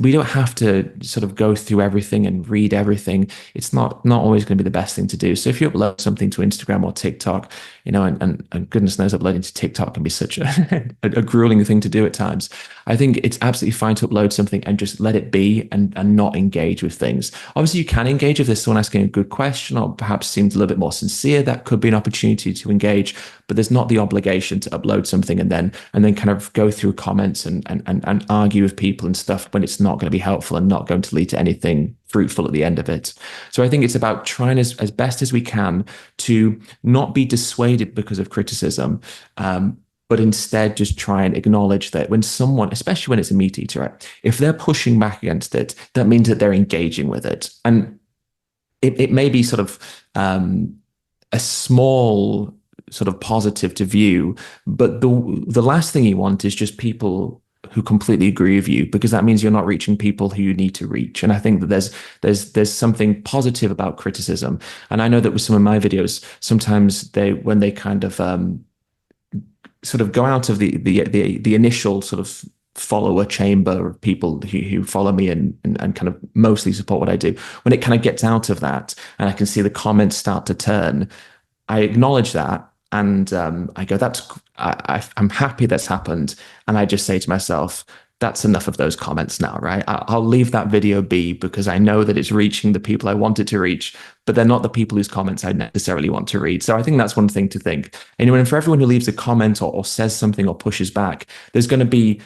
We don't have to sort of go through everything and read everything. It's not always going to be the best thing to do. So if you upload something to Instagram or TikTok, and goodness knows uploading to TikTok can be such a grueling thing to do at times. I think it's absolutely fine to upload something and just let it be and not engage with things. Obviously, you can engage if there's someone asking a good question or perhaps seems a little bit more sincere. That could be an opportunity to engage, but there's not the obligation to upload something and then kind of go through comments and argue with people and stuff when it's not going to be helpful and not going to lead to anything fruitful at the end of it. So I think it's about trying as best as we can to not be dissuaded because of criticism, but instead just try and acknowledge that when someone, especially when it's a meat eater, right, if they're pushing back against it, that means that they're engaging with it. And it may be sort of a small sort of positive to view, but the last thing you want is just people who completely agree with you, because that means you're not reaching people who you need to reach. And I think that there's something positive about criticism. And I know that with some of my videos, sometimes when they kind of sort of go out of the initial sort of follower chamber of people who follow me and kind of mostly support what I do, when it kind of gets out of that and I can see the comments start to turn, I acknowledge that. And I go, I'm happy that's happened. And I just say to myself, that's enough of those comments now, right? I'll leave that video be because I know that it's reaching the people I want it to reach, but they're not the people whose comments I necessarily want to read. So I think that's one thing to think. And for everyone who leaves a comment or says something or pushes back, there's going to be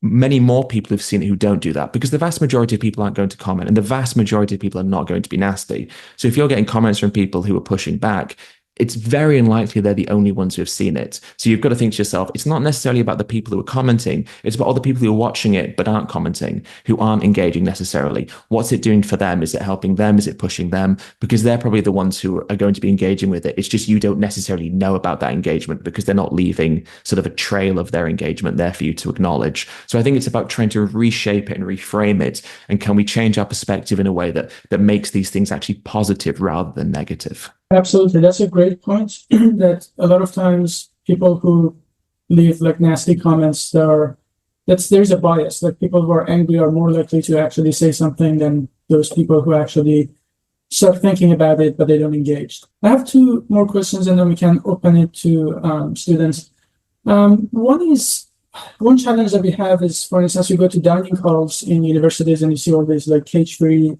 many more people who've seen it who don't do that, because the vast majority of people aren't going to comment and the vast majority of people are not going to be nasty. So if you're getting comments from people who are pushing back, it's very unlikely they're the only ones who have seen it. So you've got to think to yourself, it's not necessarily about the people who are commenting. It's about all the people who are watching it but aren't commenting, who aren't engaging necessarily. What's it doing for them? Is it helping them? Is it pushing them? Because they're probably the ones who are going to be engaging with it. It's just you don't necessarily know about that engagement because they're not leaving sort of a trail of their engagement there for you to acknowledge. So I think it's about trying to reshape it and reframe it. And can we change our perspective in a way that makes these things actually positive rather than negative? Absolutely, that's a great point. That a lot of times people who leave like nasty comments, there's a bias. Like people who are angry are more likely to actually say something than those people who actually start thinking about it, but they don't engage. I have two more questions, and then we can open it to students. One challenge that we have is, for instance, you go to dining halls in universities and you see all these like cage-free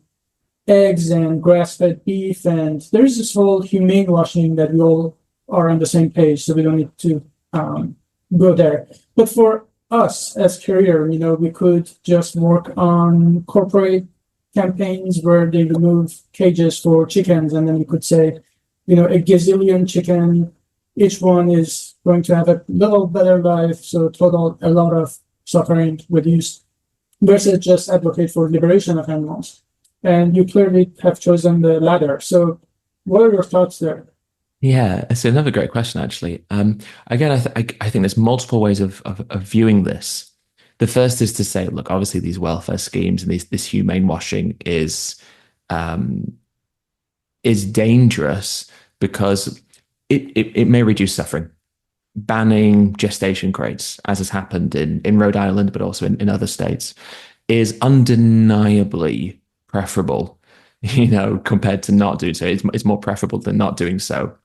eggs and grass-fed beef, and there's this whole humane washing that we all are on the same page, so we don't need to go there. But for us as career, we could just work on corporate campaigns where they remove cages for chickens, and then we could say, a gazillion chicken, each one is going to have a little better life, so total a lot of suffering reduced, versus just advocate for liberation of animals. And you clearly have chosen the latter. So what are your thoughts there? Yeah, it's another great question, actually. Again, I think there's multiple ways of viewing this. The first is to say, look, obviously these welfare schemes and this humane washing is dangerous because it may reduce suffering. Banning gestation crates, as has happened in Rhode Island, but also in other states, is undeniably preferable, compared to not doing so. It's more preferable than not doing so.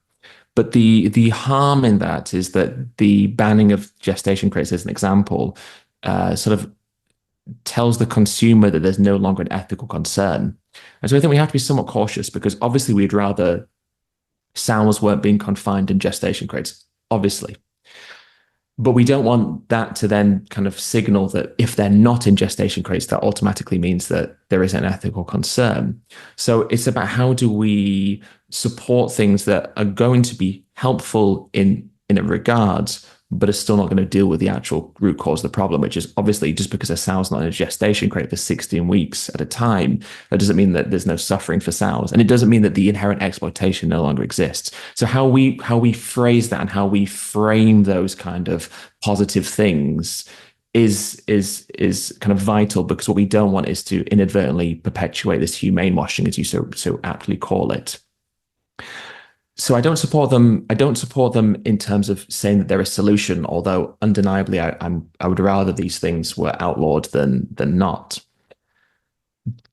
But the harm in that is that the banning of gestation crates, as an example, sort of tells the consumer that there's no longer an ethical concern. And so I think we have to be somewhat cautious, because obviously we'd rather sows weren't being confined in gestation crates, obviously. But we don't want that to then kind of signal that if they're not in gestation crates, that automatically means that there is an ethical concern. So it's about how do we support things that are going to be helpful in a regards, but are still not going to deal with the actual root cause of the problem, which is obviously just because a sow's not in a gestation crate for 16 weeks at a time, that doesn't mean that there's no suffering for sows. And it doesn't mean that the inherent exploitation no longer exists. So how we phrase that and how we frame those kind of positive things is kind of vital, because what we don't want is to inadvertently perpetuate this humane washing, as you so aptly call it. So I don't support them. I don't support them in terms of saying that they're a solution, although undeniably I would rather these things were outlawed than not.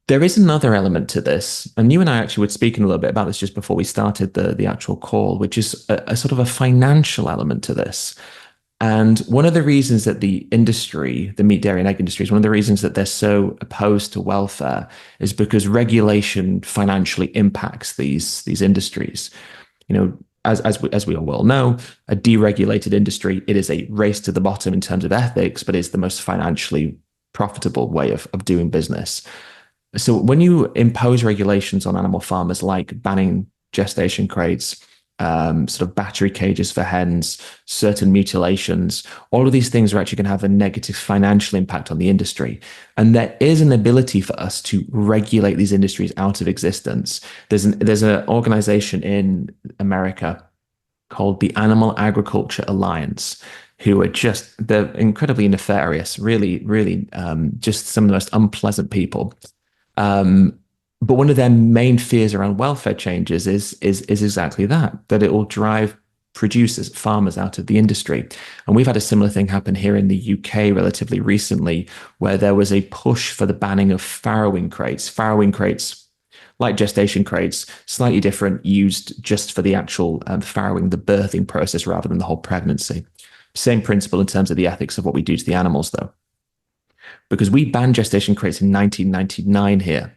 There is another element to this, and you and I actually were speaking a little bit about this just before we started the actual call, which is a sort of a financial element to this. And one of the reasons that the industry, the meat, dairy, and egg industry, is one of the reasons that they're so opposed to welfare is because regulation financially impacts these industries. You know, as we all well know, a deregulated industry, it is a race to the bottom in terms of ethics, but it's the most financially profitable way of doing business. So when you impose regulations on animal farmers, like banning gestation crates, sort of battery cages for hens, certain mutilations, all of these things are actually going to have a negative financial impact on the industry. And there is an ability for us to regulate these industries out of existence. There's an organization in America called the Animal Agriculture Alliance, who are they're incredibly nefarious, really, just some of the most unpleasant people. But one of their main fears around welfare changes is exactly that it will drive producers, farmers out of the industry. And we've had a similar thing happen here in the UK relatively recently, where there was a push for the banning of farrowing crates. Farrowing crates, like gestation crates, slightly different, used just for the actual farrowing, the birthing process rather than the whole pregnancy. Same principle in terms of the ethics of what we do to the animals, though. Because we banned gestation crates in 1999 here,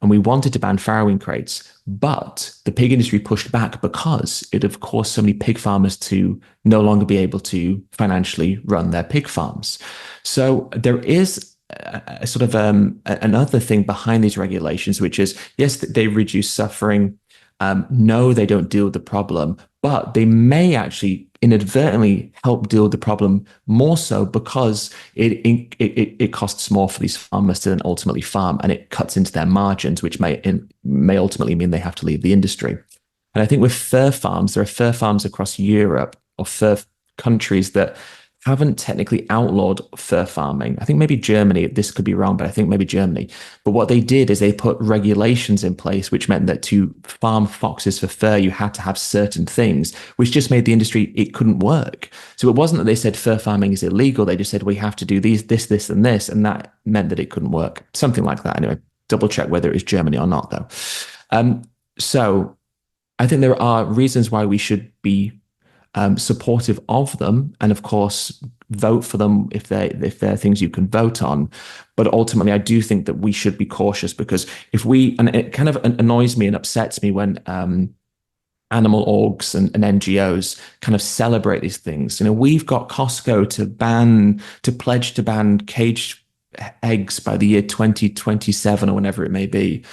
and we wanted to ban farrowing crates, but the pig industry pushed back because it, of course, so many pig farmers to no longer be able to financially run their pig farms. So there is a sort of another thing behind these regulations, which is, yes, they reduce suffering. No, they don't deal with the problem, but they may actually inadvertently help deal with the problem more so because it costs more for these farmers to then ultimately farm, and it cuts into their margins, which may ultimately mean they have to leave the industry. And I think with fur farms, there are fur farms across Europe or fur countries that haven't technically outlawed fur farming. I think maybe Germany, this could be wrong, but I think maybe Germany. But what they did is they put regulations in place, which meant that to farm foxes for fur, you had to have certain things, which just made the industry, it couldn't work. So it wasn't that they said fur farming is illegal. They just said, we have to do this, and this. And that meant that it couldn't work. Something like that. Anyway, double check whether it was Germany or not, though. So I think there are reasons why we should be supportive of them, and of course vote for them if they're things you can vote on. But ultimately, I do think that we should be cautious, because and it kind of annoys me and upsets me when animal orgs and NGOs kind of celebrate these things. You know, we've got Costco to pledge to ban caged eggs by the year 2027 or whenever it may be.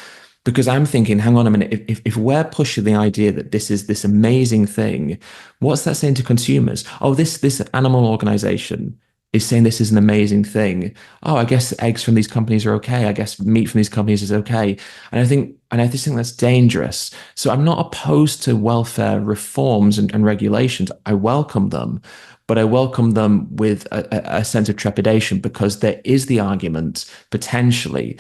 Because I'm thinking, hang on a minute, if we're pushing the idea that this is this amazing thing, what's that saying to consumers? Oh, this animal organization is saying this is an amazing thing. Oh, I guess eggs from these companies are okay. I guess meat from these companies is okay. And I just think that's dangerous. So I'm not opposed to welfare reforms and regulations. I welcome them, but I welcome them with a sense of trepidation, because there is the argument potentially.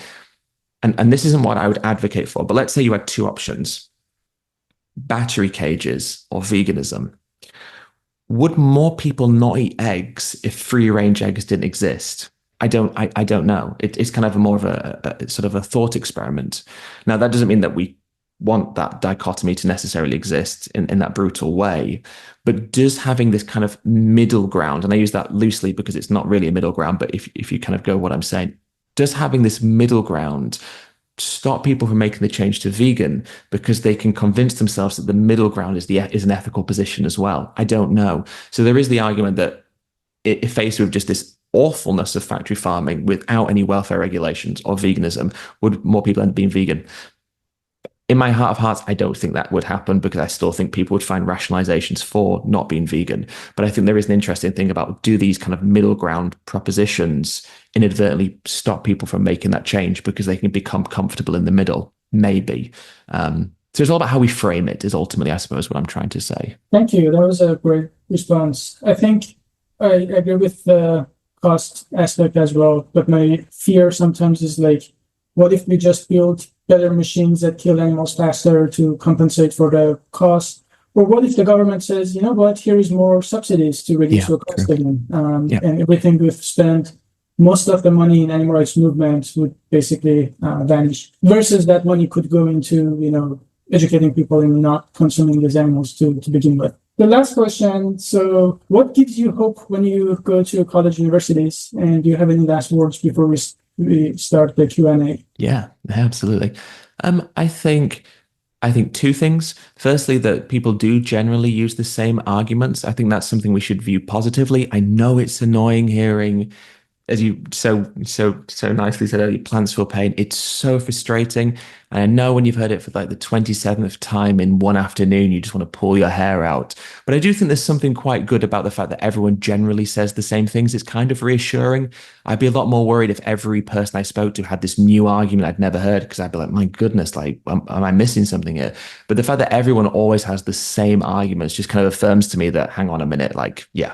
And this isn't what I would advocate for, but let's say you had two options: battery cages or veganism. Would more people not eat eggs if free range eggs didn't exist? I don't know. It's kind of more of a sort of a thought experiment. Now, that doesn't mean that we want that dichotomy to necessarily exist in that brutal way, but does having this kind of middle ground, and I use that loosely because it's not really a middle ground, but if you kind of go what I'm saying, does having this middle ground stop people from making the change to vegan because they can convince themselves that the middle ground is an ethical position as well? I don't know. So there is the argument that if faced with just this awfulness of factory farming without any welfare regulations or veganism, would more people end up being vegan? In my heart of hearts, I don't think that would happen, because I still think people would find rationalizations for not being vegan. But I think there is an interesting thing about, do these kind of middle ground propositions inadvertently stop people from making that change because they can become comfortable in the middle? Maybe. So it's all about how we frame it, is ultimately, I suppose, what I'm trying to say. Thank you. That was a great response. I think I agree with the cost aspect as well, but my fear sometimes is like, what if we just build better machines that kill animals faster to compensate for the cost? Or what if the government says, you know what, here is more subsidies to reduce your cost again, and everything we've spent most of the money in animal rights movement would basically vanish, versus that money could go into, educating people in not consuming these animals to begin with. The last question, so what gives you hope when you go to college universities? And do you have any last words before we start the Q&A? Yeah, absolutely. I think two things. Firstly, that people do generally use the same arguments. I think that's something we should view positively. I know it's annoying hearing, as you so nicely said earlier, plants feel pain. It's so frustrating. And I know when you've heard it for like the 27th time in one afternoon, you just want to pull your hair out. But I do think there's something quite good about the fact that everyone generally says the same things. It's kind of reassuring. I'd be a lot more worried if every person I spoke to had this new argument I'd never heard, because I'd be like, my goodness, like, am I missing something here? But the fact that everyone always has the same arguments just kind of affirms to me that, hang on a minute, like, yeah,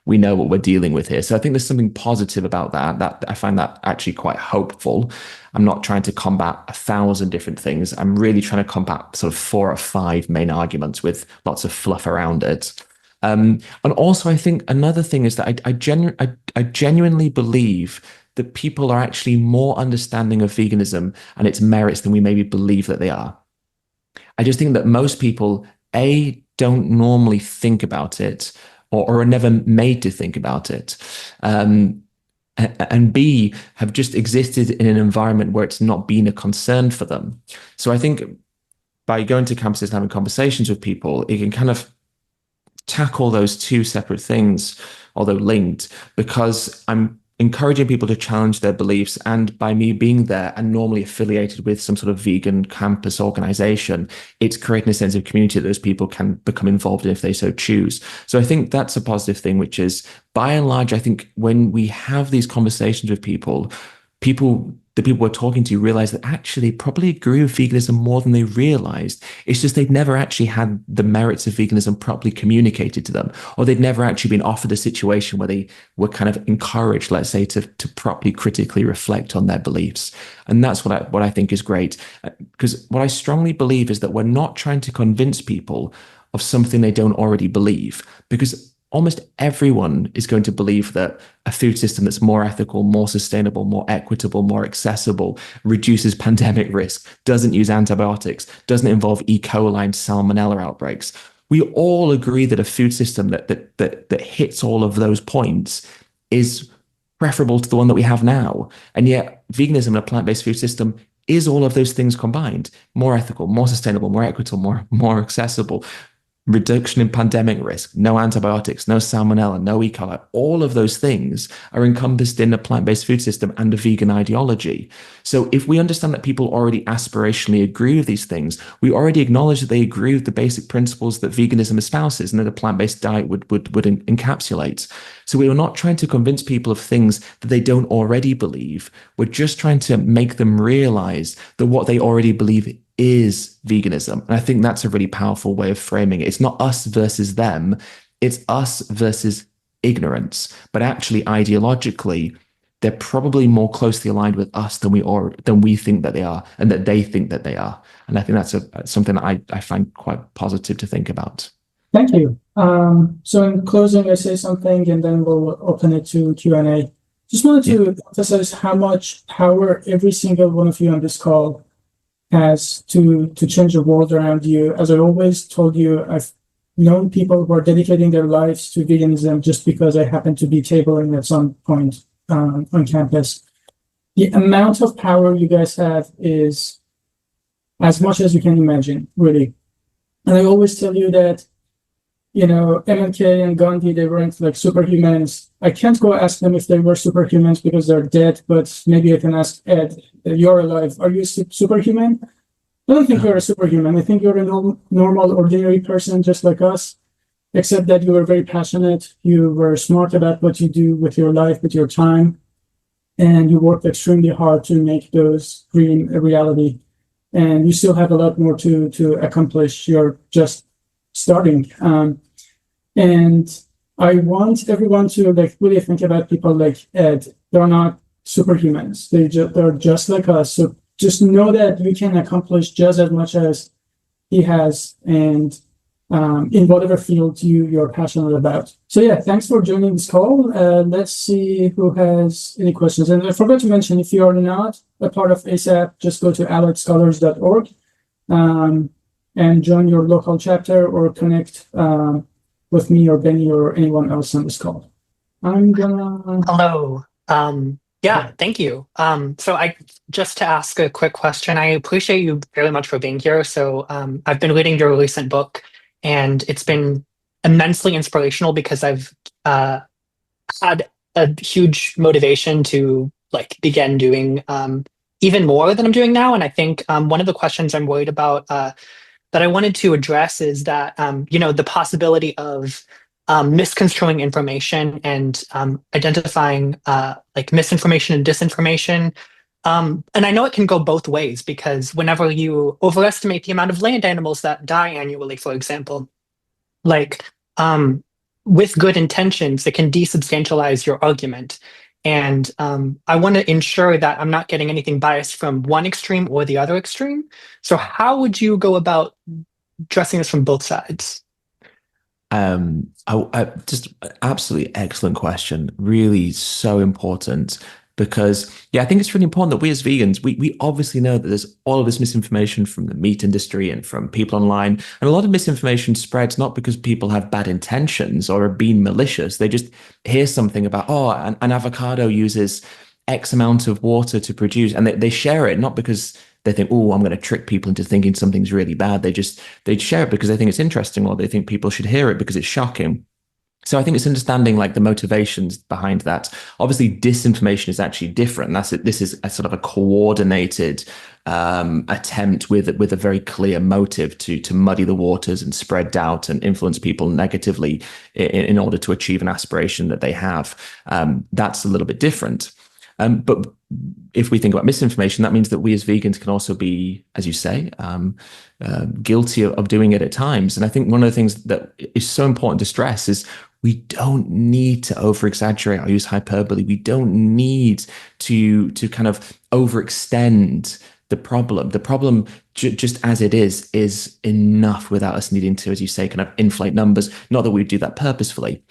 we know what we're dealing with here. So I think there's something positive about that I find that actually quite hopeful. I'm not trying to combat 1,000 different things. I'm really trying to combat sort of 4 or 5 main arguments with lots of fluff around it. And also, I think another thing is that I genuinely believe that people are actually more understanding of veganism and its merits than we maybe believe that they are. I just think that most people, A, don't normally think about it, or are never made to think about it. And B, have just existed in an environment where it's not been a concern for them. So I think by going to campuses and having conversations with people, it can kind of tackle those two separate things, although linked, because I'm encouraging people to challenge their beliefs. And by me being there and normally affiliated with some sort of vegan campus organization, it's creating a sense of community that those people can become involved in if they so choose. So I think that's a positive thing, which is, by and large, I think when we have these conversations with people, the people we're talking to realize that actually probably agree with veganism more than they realized. It's just they've never actually had the merits of veganism properly communicated to them, or they've never actually been offered a situation where they were kind of encouraged, let's say, to properly critically reflect on their beliefs. And that's what I think is great. Because what I strongly believe is that we're not trying to convince people of something they don't already believe, because almost everyone is going to believe that a food system that's more ethical, more sustainable, more equitable, more accessible, reduces pandemic risk, doesn't use antibiotics, doesn't involve E. coli and salmonella outbreaks. We all agree that a food system that hits all of those points is preferable to the one that we have now. And yet veganism and a plant-based food system is all of those things combined: more ethical, more sustainable, more equitable, more accessible, reduction in pandemic risk, no antibiotics, no salmonella, no E. coli. All of those things are encompassed in a plant-based food system and a vegan ideology. So if we understand that people already aspirationally agree with these things, we already acknowledge that they agree with the basic principles that veganism espouses and that a plant-based diet would encapsulate. So we are not trying to convince people of things that they don't already believe. We're just trying to make them realize that what they already believe is veganism. And I think that's a really powerful way of framing it. It's not us versus them, it's us versus ignorance. But actually, ideologically, they're probably more closely aligned with us than we think that they are, and that they think that they are. And I think that's something that I find quite positive to think about. Thank you. So in closing, I say something and then we'll open it to Q&A. Just wanted to emphasize how much power every single one of you on this call has to change the world around you. As I always told you, I've known people who are dedicating their lives to veganism just because I happen to be tabling at some point on campus. The amount of power you guys have is as much as you can imagine, really. And I always tell you that, MLK and Gandhi, they weren't like superhumans. I can't go ask them if they were superhumans because they're dead, but maybe I can ask Ed, you're alive. Are you superhuman? I don't think you're a superhuman. I think you're a normal, ordinary person just like us, except that you were very passionate. You were smart about what you do with your life, with your time, and you worked extremely hard to make those dreams a reality. And you still have a lot more to accomplish. You're just starting. And I want everyone to really think about people like Ed. They're not superhumans. They're just like us. So just know that you can accomplish just as much as he has. And in whatever field you're passionate about. So yeah, thanks for joining this call. Let's see who has any questions. And I forgot to mention, if you are not a part of ASAP, just go to alliedscholars.org and join your local chapter, or connect with me or Benny or anyone else on this call. I'm gonna... Hello. Yeah, thank you. So I just to ask a quick question, I appreciate you very much for being here. So I've been reading your recent book, and it's been immensely inspirational because I've had a huge motivation to like begin doing even more than I'm doing now. And I think one of the questions I'm worried about that I wanted to address is that the possibility of misconstruing information and identifying like misinformation and disinformation. And I know it can go both ways, because whenever you overestimate the amount of land animals that die annually, for example, like with good intentions, it can desubstantialize your argument. And I want to ensure that I'm not getting anything biased from one extreme or the other extreme. So how would you go about addressing this from both sides? Just absolutely excellent question. Really so important, because yeah, I think it's really important that we as vegans, we obviously know that there's all of this misinformation from the meat industry and from people online. And a lot of misinformation spreads not because people have bad intentions or are being malicious. They just hear something about, oh, an avocado uses X amount of water to produce, and they share it not because they think, oh, I'm going to trick people into thinking something's really bad. They share it because they think it's interesting, or they think people should hear it because it's shocking. So I think it's understanding like the motivations behind that. Obviously, disinformation is actually different. This is a sort of a coordinated attempt with a very clear motive to muddy the waters and spread doubt and influence people negatively in order to achieve an aspiration that they have. That's a little bit different. But if we think about misinformation, that means that we as vegans can also be, as you say, guilty of doing it at times. And I think one of the things that is so important to stress is we don't need to over exaggerate or use hyperbole. We don't need to kind of overextend the problem. The problem, just as it is enough without us needing to, as you say, kind of inflate numbers. Not that we do that purposefully.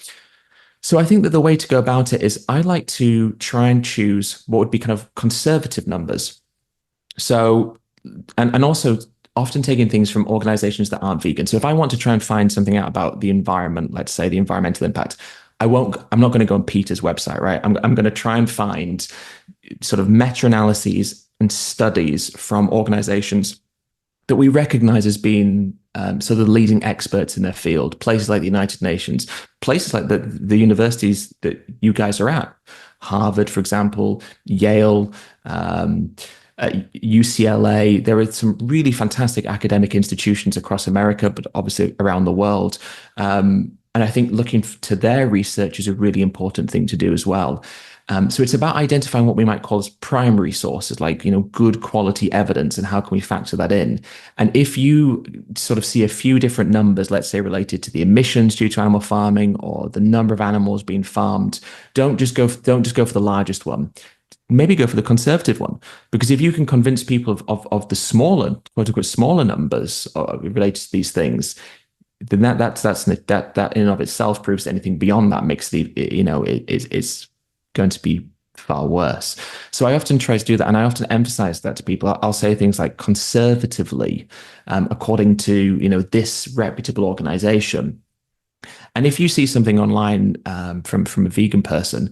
So I think that the way to go about it is I like to try and choose what would be kind of conservative numbers. So, and also often taking things from organizations that aren't vegan. So if I want to try and find something out about the environment, let's say the environmental impact, I'm not going to go on Peter's website, right? I'm going to try and find sort of meta-analyses and studies from organizations that we recognize as being sort of the leading experts in their field, places like the United Nations, places like the universities that you guys are at, Harvard, for example, Yale, UCLA. There are some really fantastic academic institutions across America, but obviously around the world. And I think looking to their research is a really important thing to do as well. So it's about identifying what we might call as primary sources, like, good quality evidence, and how can we factor that in? And if you sort of see a few different numbers, let's say related to the emissions due to animal farming or the number of animals being farmed, don't just go for the largest one. Maybe go for the conservative one, because if you can convince people of the smaller, quote unquote, smaller numbers related to these things, then that in and of itself proves that anything beyond that makes it's going to be far worse. So I often try to do that, and I often emphasize that to people. I'll say things like conservatively, according to this reputable organization. And if you see something online from a vegan person,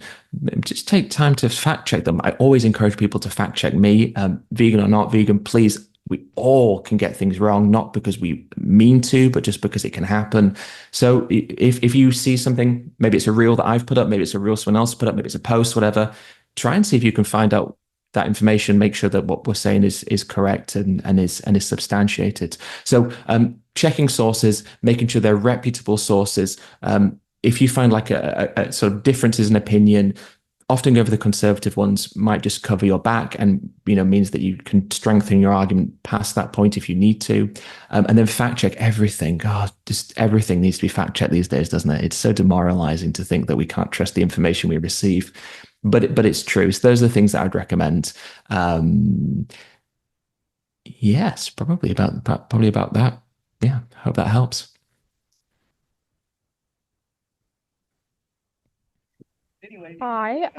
just take time to fact check them. I always encourage people to fact check me, vegan or not vegan. Please, we all can get things wrong, not because we mean to, but just because it can happen. So if you see something, maybe it's a reel that I've put up, maybe it's a reel someone else put up, maybe it's a post, whatever, try and see if you can find out that information, make sure that what we're saying is correct and is substantiated. So checking sources, making sure they're reputable sources. If you find like a sort of differences in opinion, often go for the conservative ones, might just cover your back, and means that you can strengthen your argument past that point if you need to. And then fact check everything. God, just everything needs to be fact checked these days, doesn't it? It's so demoralizing to think that we can't trust the information we receive. But it's true. So those are the things that I'd recommend. Yes, probably about that. Yeah, hope that helps. Hi.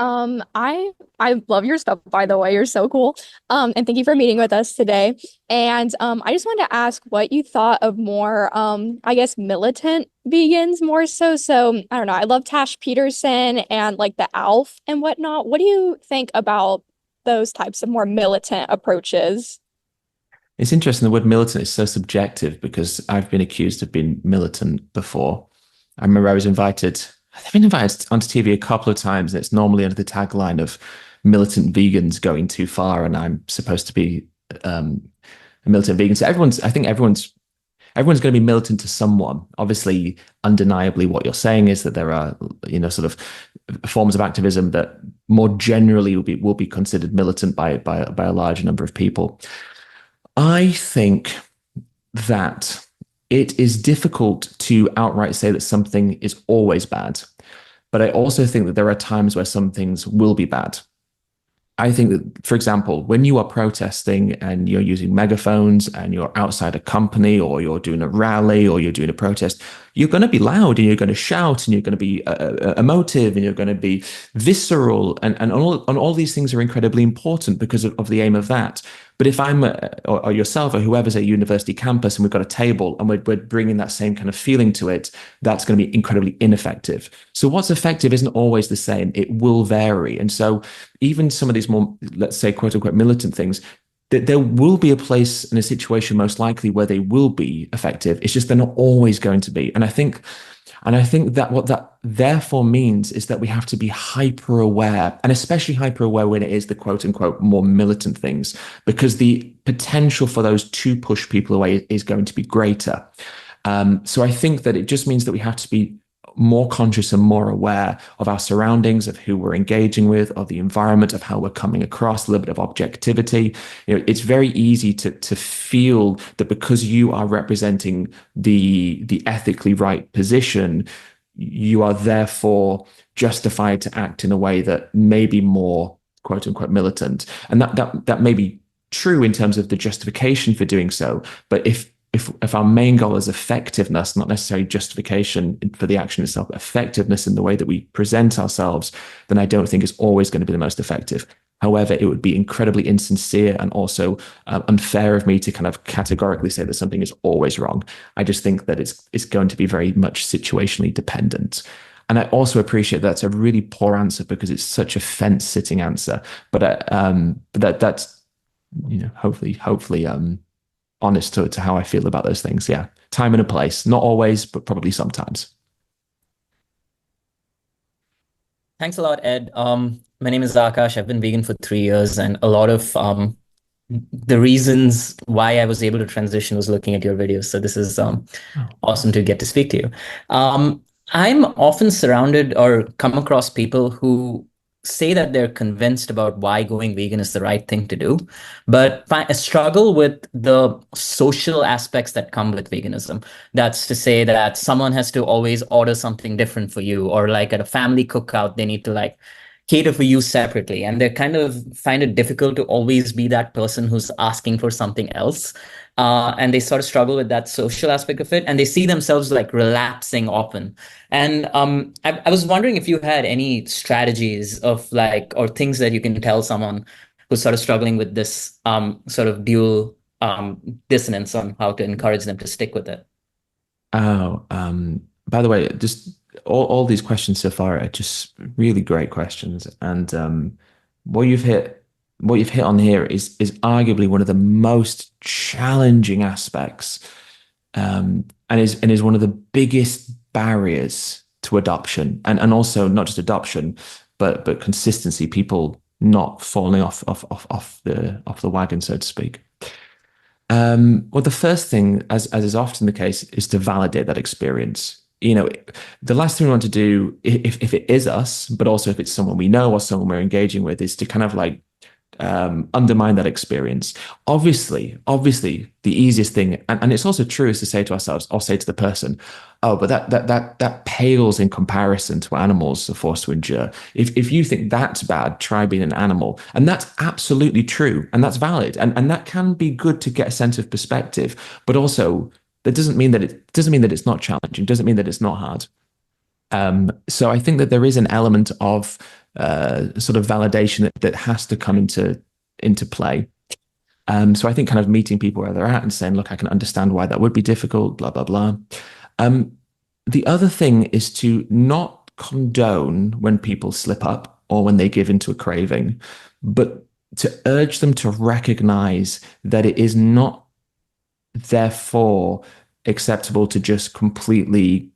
I love your stuff, by the way. You're so cool. And thank you for meeting with us today. And I just wanted to ask what you thought of more I guess militant vegans more so. So I don't know. I love Tash Peterson and like the ALF and whatnot. What do you think about those types of more militant approaches? It's interesting. The word militant is so subjective because I've been accused of being militant before. I remember I've been invited onto TV a couple of times. And it's normally under the tagline of militant vegans going too far, and I'm supposed to be um, a militant vegan. So I think everyone's going to be militant to someone. Obviously, undeniably, what you're saying is that there are, sort of forms of activism that more generally will be considered militant by a large number of people. I think that it is difficult to outright say that something is always bad. But I also think that there are times where some things will be bad. I think that, for example, when you are protesting and you're using megaphones and you're outside a company or you're doing a rally or you're doing a protest, you're going to be loud and you're going to shout and you're going to be emotive and you're going to be visceral. And all these things are incredibly important because of the aim of that. But if I'm or yourself or whoever's at a university campus and we've got a table and we're bringing that same kind of feeling to it, that's going to be incredibly ineffective. So what's effective isn't always the same. It will vary. And so even some of these more, let's say, quote unquote, militant things, that there will be a place in a situation most likely where they will be effective. It's just they're not always going to be. And I think that what that therefore means is that we have to be hyper aware, and especially hyper aware when it is the quote unquote more militant things, because the potential for those to push people away is going to be greater. So I think that it just means that we have to be more conscious and more aware of our surroundings, of who we're engaging with, of the environment, of how we're coming across, a little bit of objectivity. It's very easy to feel that because you are representing the ethically right position, you are therefore justified to act in a way that may be more quote unquote militant. And that may be true in terms of the justification for doing so. But if our main goal is effectiveness, not necessarily justification for the action itself, but effectiveness in the way that we present ourselves, then I don't think it's always going to be the most effective. However, it would be incredibly insincere and also unfair of me to kind of categorically say that something is always wrong. I just think that it's going to be very much situationally dependent. And I also appreciate that's a really poor answer because it's such a fence-sitting answer. But that's hopefully honest to how I feel about those things. Yeah. Time and a place. Not always, but probably sometimes. Thanks a lot, Ed. My name is Akash. I've been vegan for 3 years, and a lot of the reasons why I was able to transition was looking at your videos. So this is awesome to get to speak to you. I'm often surrounded or come across people who say that they're convinced about why going vegan is the right thing to do, but I struggle with the social aspects that come with veganism. That's to say that someone has to always order something different for you, or like at a family cookout, they need to like cater for you separately. And they kind of find it difficult to always be that person who's asking for something else. And they sort of struggle with that social aspect of it, and they see themselves like relapsing often. And I was wondering if you had any strategies of like, or things that you can tell someone who's sort of struggling with this sort of dual dissonance on how to encourage them to stick with it. Oh, by the way, just all these questions so far are just really great questions. And what you've hit on here is arguably one of the most challenging aspects, and is one of the biggest barriers to adoption, and also not just adoption, but consistency. People not falling off the wagon, so to speak. Well, the first thing, as is often the case, is to validate that experience. The last thing we want to do, if it is us, but also if it's someone we know or someone we're engaging with, is to kind of like undermine that experience. Obviously, the easiest thing, and it's also true, is to say to ourselves, or say to the person, "Oh, but that pales in comparison to what animals are forced to endure. If you think that's bad, try being an animal." And that's absolutely true, and that's valid, and that can be good to get a sense of perspective. But also, that doesn't mean that it's not challenging. Doesn't mean that it's not hard. So I think that there is an element of sort of validation that has to come into play. So I think kind of meeting people where they're at and saying, look, I can understand why that would be difficult, blah, blah, blah. The other thing is to not condone when people slip up or when they give into a craving, but to urge them to recognize that it is not therefore acceptable to just completely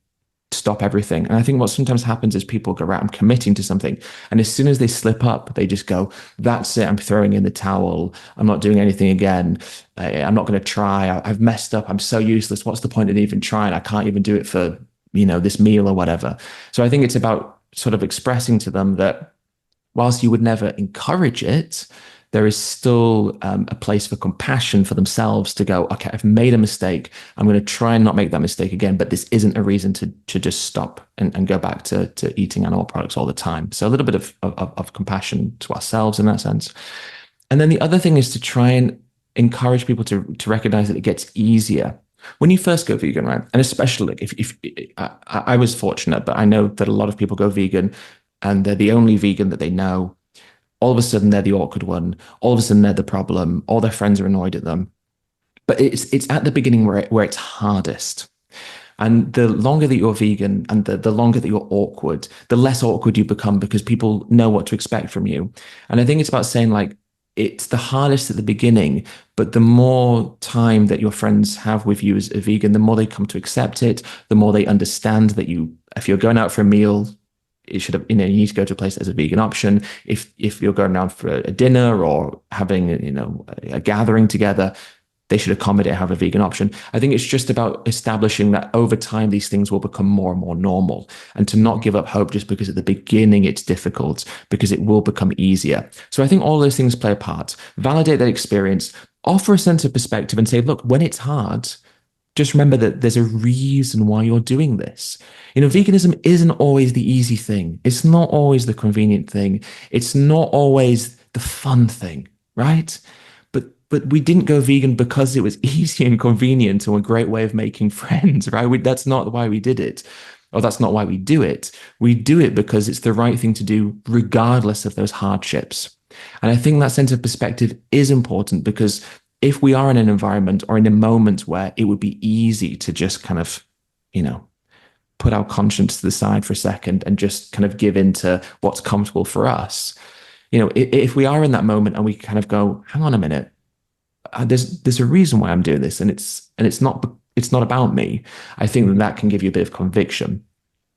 stop everything. And I think what sometimes happens is people go, right, I'm committing to something. And as soon as they slip up, they just go, that's it, I'm throwing in the towel. I'm not doing anything again. I'm not going to try. I've messed up. I'm so useless. What's the point in even trying? I can't even do it for, this meal or whatever. So I think it's about sort of expressing to them that whilst you would never encourage it, there is still a place for compassion for themselves to go, okay, I've made a mistake. I'm going to try and not make that mistake again, but this isn't a reason to just stop and go back to eating animal products all the time. So a little bit of compassion to ourselves in that sense. And then the other thing is to try and encourage people to recognize that it gets easier. When you first go vegan, right? And especially if I was fortunate, but I know that a lot of people go vegan and they're the only vegan that they know. All of a sudden, they're the awkward one. All of a sudden, they're the problem. All their friends are annoyed at them. But it's at the beginning where it's hardest. And the longer that you're vegan and the longer that you're awkward, the less awkward you become because people know what to expect from you. And I think it's about saying, like, it's the hardest at the beginning, but the more time that your friends have with you as a vegan, the more they come to accept it, the more they understand that if you're going out for a meal, it should have, you need to go to a place as a vegan option. If you're going out for a dinner or having, a gathering together, they should accommodate, have a vegan option. I think it's just about establishing that over time, these things will become more and more normal, and to not give up hope just because at the beginning it's difficult, because it will become easier. So I think all those things play a part. Validate that experience, offer a sense of perspective and say, look, when it's hard, just remember that there's a reason why you're doing this. Veganism isn't always the easy thing. It's not always the convenient thing. It's not always the fun thing, right? But we didn't go vegan because it was easy and convenient or a great way of making friends, right? That's not why we did it, or that's not why we do it. We do it because it's the right thing to do, regardless of those hardships. And I think that sense of perspective is important, because if we are in an environment or in a moment where it would be easy to just kind of, put our conscience to the side for a second and just kind of give into what's comfortable for us, if we are in that moment and we kind of go, hang on a minute, there's a reason why I'm doing this, and it's not about me. I think that can give you a bit of conviction.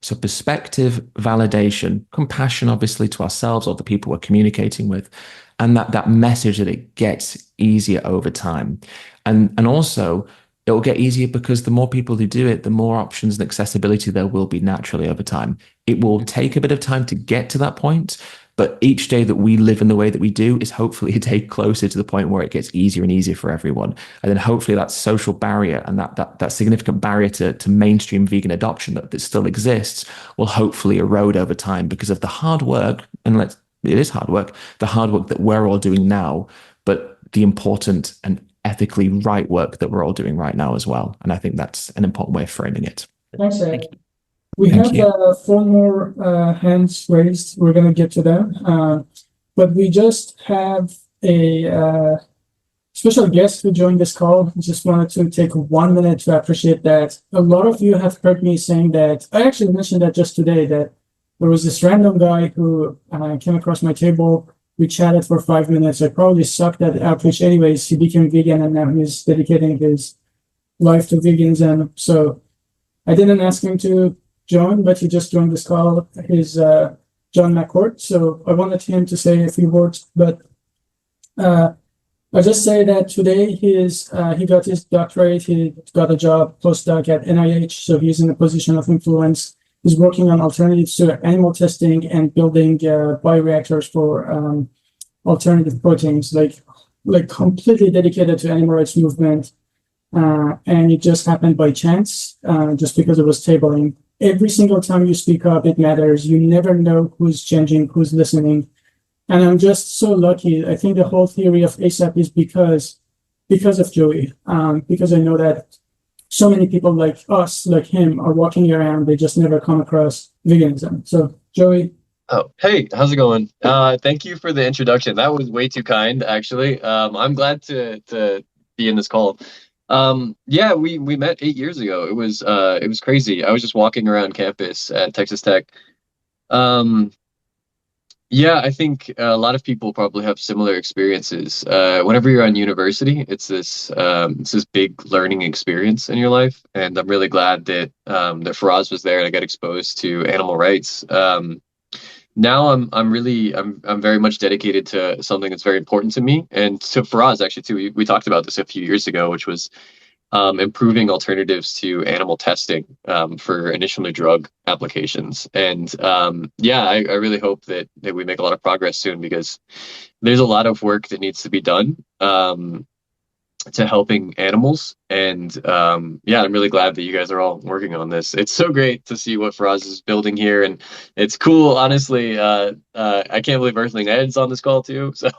So perspective, validation, compassion, obviously, to ourselves or the people we're communicating with, and that message that it gets easier over time. And also, it will get easier because the more people who do it, the more options and accessibility there will be naturally over time. It will take a bit of time to get to that point, but each day that we live in the way that we do is hopefully a day closer to the point where it gets easier and easier for everyone. And then hopefully that social barrier and that significant barrier to mainstream vegan adoption that still exists will hopefully erode over time because of the hard work, and it is hard work, the hard work that we're all doing now, but the important and ethically right work that we're all doing right now as well. And I think that's an important way of framing it. Thanks, Ed. We have 4 more hands raised. We're going to get to them. But we just have a special guest who joined this call. Just wanted to take 1 minute to appreciate that. A lot of you have heard me saying that. I actually mentioned that just today, that there was this random guy who came across my table. We chatted for 5 minutes. I probably sucked at outreach anyways. He became vegan and now he's dedicating his life to veganism. So I didn't ask him to join, but he just joined this call. He's John McCourt. So I wanted him to say a few words, but I'll just say that today he got his doctorate. He got a job postdoc at NIH. So he's in a position of influence. He's working on alternatives to animal testing and building bioreactors for alternative proteins, like completely dedicated to animal rights movement. And it just happened by chance, just because it was tabling. Every single time you speak up, it matters. You never know who's changing, who's listening. And I'm just so lucky. I think the whole theory of ASAP is because of Joey, because I know that so many people like us, like him, are walking around, they just never come across veganism. So Joey. Oh, hey, how's it going? Thank you for the introduction. That was way too kind, actually. I'm glad to be in this call. Yeah, we met 8 years ago. It was crazy. I was just walking around campus at Texas Tech. Um, yeah, I think a lot of people probably have similar experiences. Whenever you're on university, it's this big learning experience in your life, and I'm really glad that that Faraz was there and I got exposed to animal rights. Now I'm very much dedicated to something that's very important to me and to Faraz actually too. We talked about this a few years ago, which was improving alternatives to animal testing for initial new drug applications. And yeah, I really hope that we make a lot of progress soon because there's a lot of work that needs to be done to helping animals. And yeah, I'm really glad that you guys are all working on this. It's so great to see what Faraz is building here. And it's cool, honestly. I can't believe Earthling Ed's on this call too. So,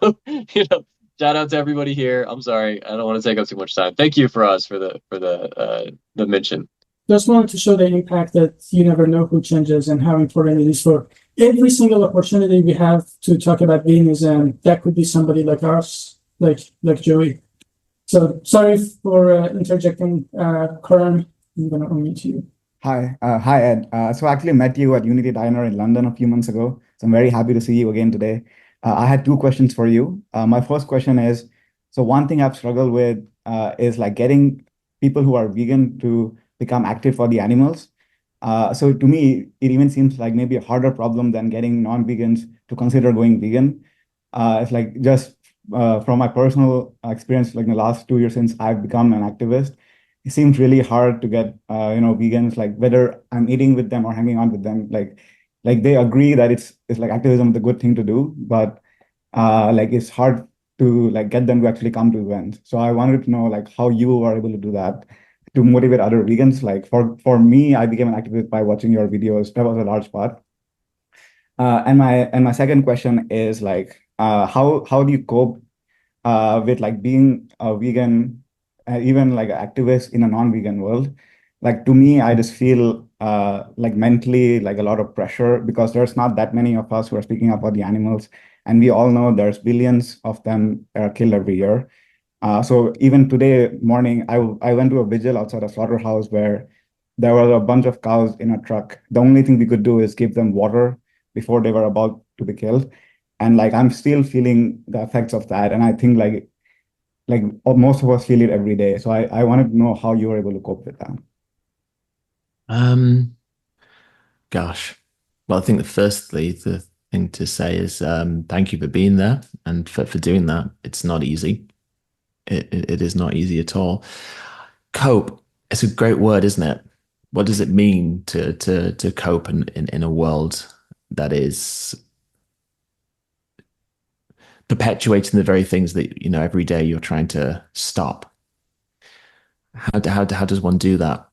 shout out to everybody here. I'm sorry, I don't want to take up too much time. Thank you, Faraz, for the mention. Just wanted to show the impact that you never know who changes and how important it is for every single opportunity we have to talk about veganism. That could be somebody like us, like Joey. So sorry for interjecting, Karan. I'm going to unmute you. Hi, Ed. So I actually met you at Unity Diner in London a few months ago. So I'm very happy to see you again today. I had two questions for you. My first question is, so one thing I've struggled with is like getting people who are vegan to become active for the animals. So to me, it even seems like maybe a harder problem than getting non-vegans to consider going vegan. It's like just from my personal experience, like in the last 2 years since I've become an activist, it seems really hard to get vegans, like whether I'm eating with them or hanging out with them, like they agree that it's like activism is a good thing to do, but like it's hard to like get them to actually come to events. So I wanted to know like how you are able to do that to motivate other vegans. Like for me, I became an activist by watching your videos. That was a large part. And my second question is like, how do you cope with like being a vegan, even like an activist in a non-vegan world? Like to me, I just feel like mentally like a lot of pressure because there's not that many of us who are speaking up for the animals, and we all know there's billions of them killed every year. So even today morning, I went to a vigil outside a slaughterhouse where there were a bunch of cows in a truck. The only thing we could do is give them water before they were about to be killed. And like I'm still feeling the effects of that. And I think like most of us feel it every day. So I wanted to know how you were able to cope with that. Gosh. Well, I think firstly, the thing to say is thank you for being there and for doing that. It's not easy. It is not easy at all. Cope. It's a great word, isn't it? What does it mean to cope in a world that is perpetuating the very things that every day you're trying to stop? How does one do that?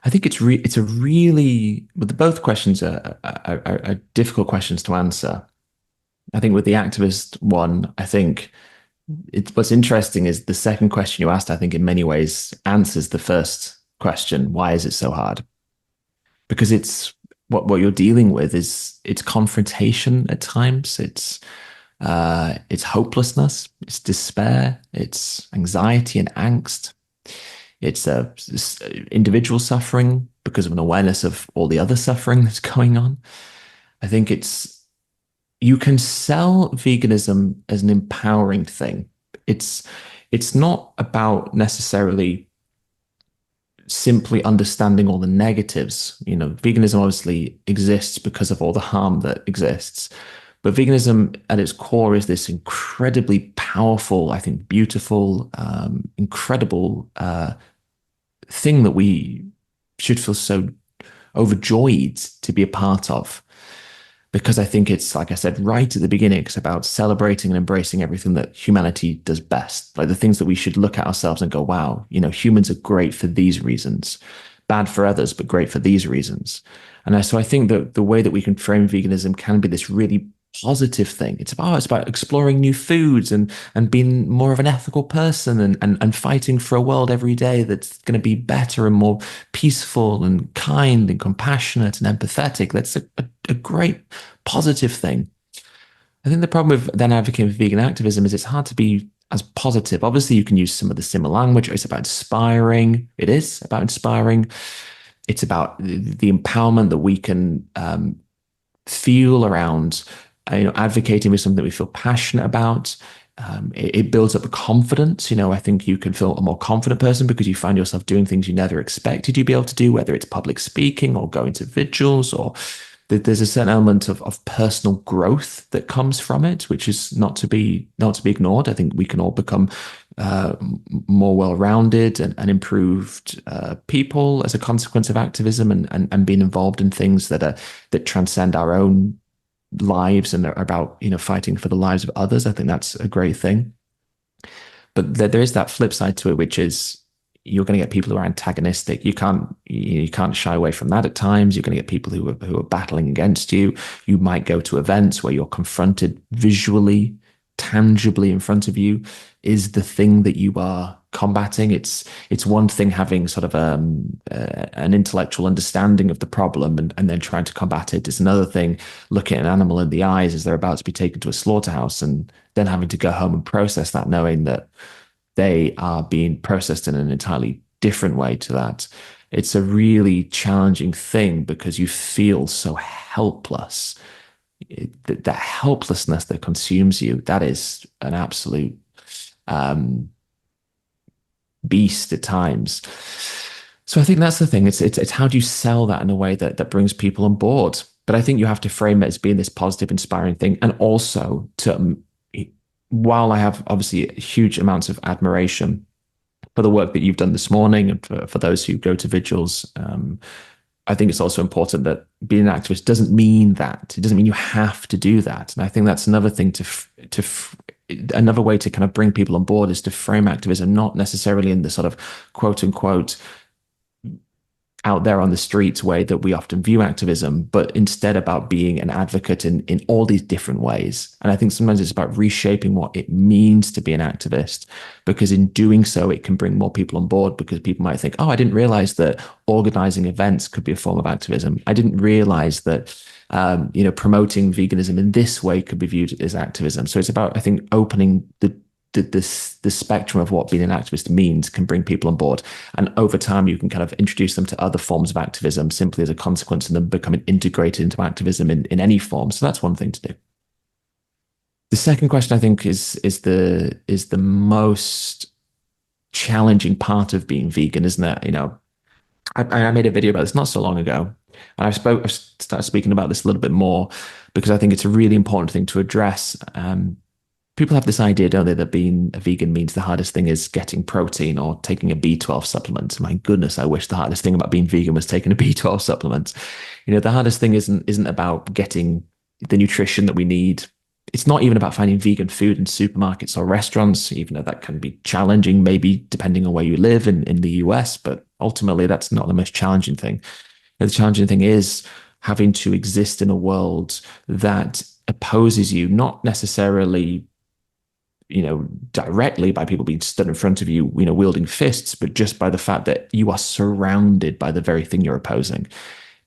I think it's a really, but both questions are difficult questions to answer. I think with the activist one, I think what's interesting is the second question you asked, I think in many ways answers the first question. Why is it so hard? Because it's what you're dealing with is it's confrontation at times. It's hopelessness, it's despair, it's anxiety and angst. It's individual suffering because of an awareness of all the other suffering that's going on. I think you can sell veganism as an empowering thing. It's not about necessarily simply understanding all the negatives. Veganism obviously exists because of all the harm that exists. But veganism at its core is this incredibly powerful, I think, beautiful, incredible thing that we should feel so overjoyed to be a part of. Because I think it's, like I said, right at the beginning, it's about celebrating and embracing everything that humanity does best. Like the things that we should look at ourselves and go, wow, humans are great for these reasons, bad for others, but great for these reasons. And so I think that the way that we can frame veganism can be this really positive thing. It's about exploring new foods and being more of an ethical person and fighting for a world every day that's going to be better and more peaceful and kind and compassionate and empathetic. That's a great positive thing. I think the problem with then advocating for vegan activism is it's hard to be as positive. Obviously, you can use some of the similar language. It's about inspiring. It is about inspiring. It's about the empowerment that we can feel around, advocating for something that we feel passionate about. It builds up a confidence. I think you can feel a more confident person because you find yourself doing things you never expected you'd be able to do, whether it's public speaking or going to vigils, or there's a certain element of personal growth that comes from it, which is not to be ignored. I think we can all become more well-rounded and improved people as a consequence of activism and being involved in things that transcend our own lives and are about fighting for the lives of others. I think that's a great thing. But there is that flip side to it, which is you're going to get people who are antagonistic. You can't shy away from that at times. You're going to get people who are battling against you. You might go to events where you're confronted visually, tangibly in front of you is the thing that you are combating. It's one thing having sort of an intellectual understanding of the problem and then trying to combat it. It's another thing looking at an animal in the eyes as they're about to be taken to a slaughterhouse and then having to go home and process that, knowing that they are being processed in an entirely different way to that. It's a really challenging thing because you feel so helpless. That helplessness that consumes you, that is an absolute beast at times. So I think that's the thing. It's how do you sell that in a way that brings people on board? But I think you have to frame it as being this positive, inspiring thing, and also to while I have obviously huge amounts of admiration for the work that you've done this morning and for those who go to vigils, I think it's also important that being an activist doesn't mean that. It doesn't mean you have to do that. And I think that's another thing another way to kind of bring people on board is to frame activism not necessarily in the sort of quote unquote out there on the streets way that we often view activism, but instead about being an advocate in all these different ways. And I think sometimes it's about reshaping what it means to be an activist, because in doing so, it can bring more people on board, because people might think, oh, I didn't realize that organizing events could be a form of activism. I didn't realize that, promoting veganism in this way could be viewed as activism. So it's about, I think, opening the spectrum of what being an activist means can bring people on board. And over time, you can kind of introduce them to other forms of activism simply as a consequence of them becoming integrated into activism in any form. So that's one thing to do. The second question, I think, is the most challenging part of being vegan, isn't it? I made a video about this not so long ago, and I've started speaking about this a little bit more because I think it's a really important thing to address. People have this idea, don't they, that being a vegan means the hardest thing is getting protein or taking a B12 supplement. My goodness, I wish the hardest thing about being vegan was taking a B12 supplement. The hardest thing isn't about getting the nutrition that we need. It's not even about finding vegan food in supermarkets or restaurants, even though that can be challenging, maybe depending on where you live in the US. But ultimately, that's not the most challenging thing. The challenging thing is having to exist in a world that opposes you, not necessarily directly by people being stood in front of you, wielding fists, but just by the fact that you are surrounded by the very thing you're opposing.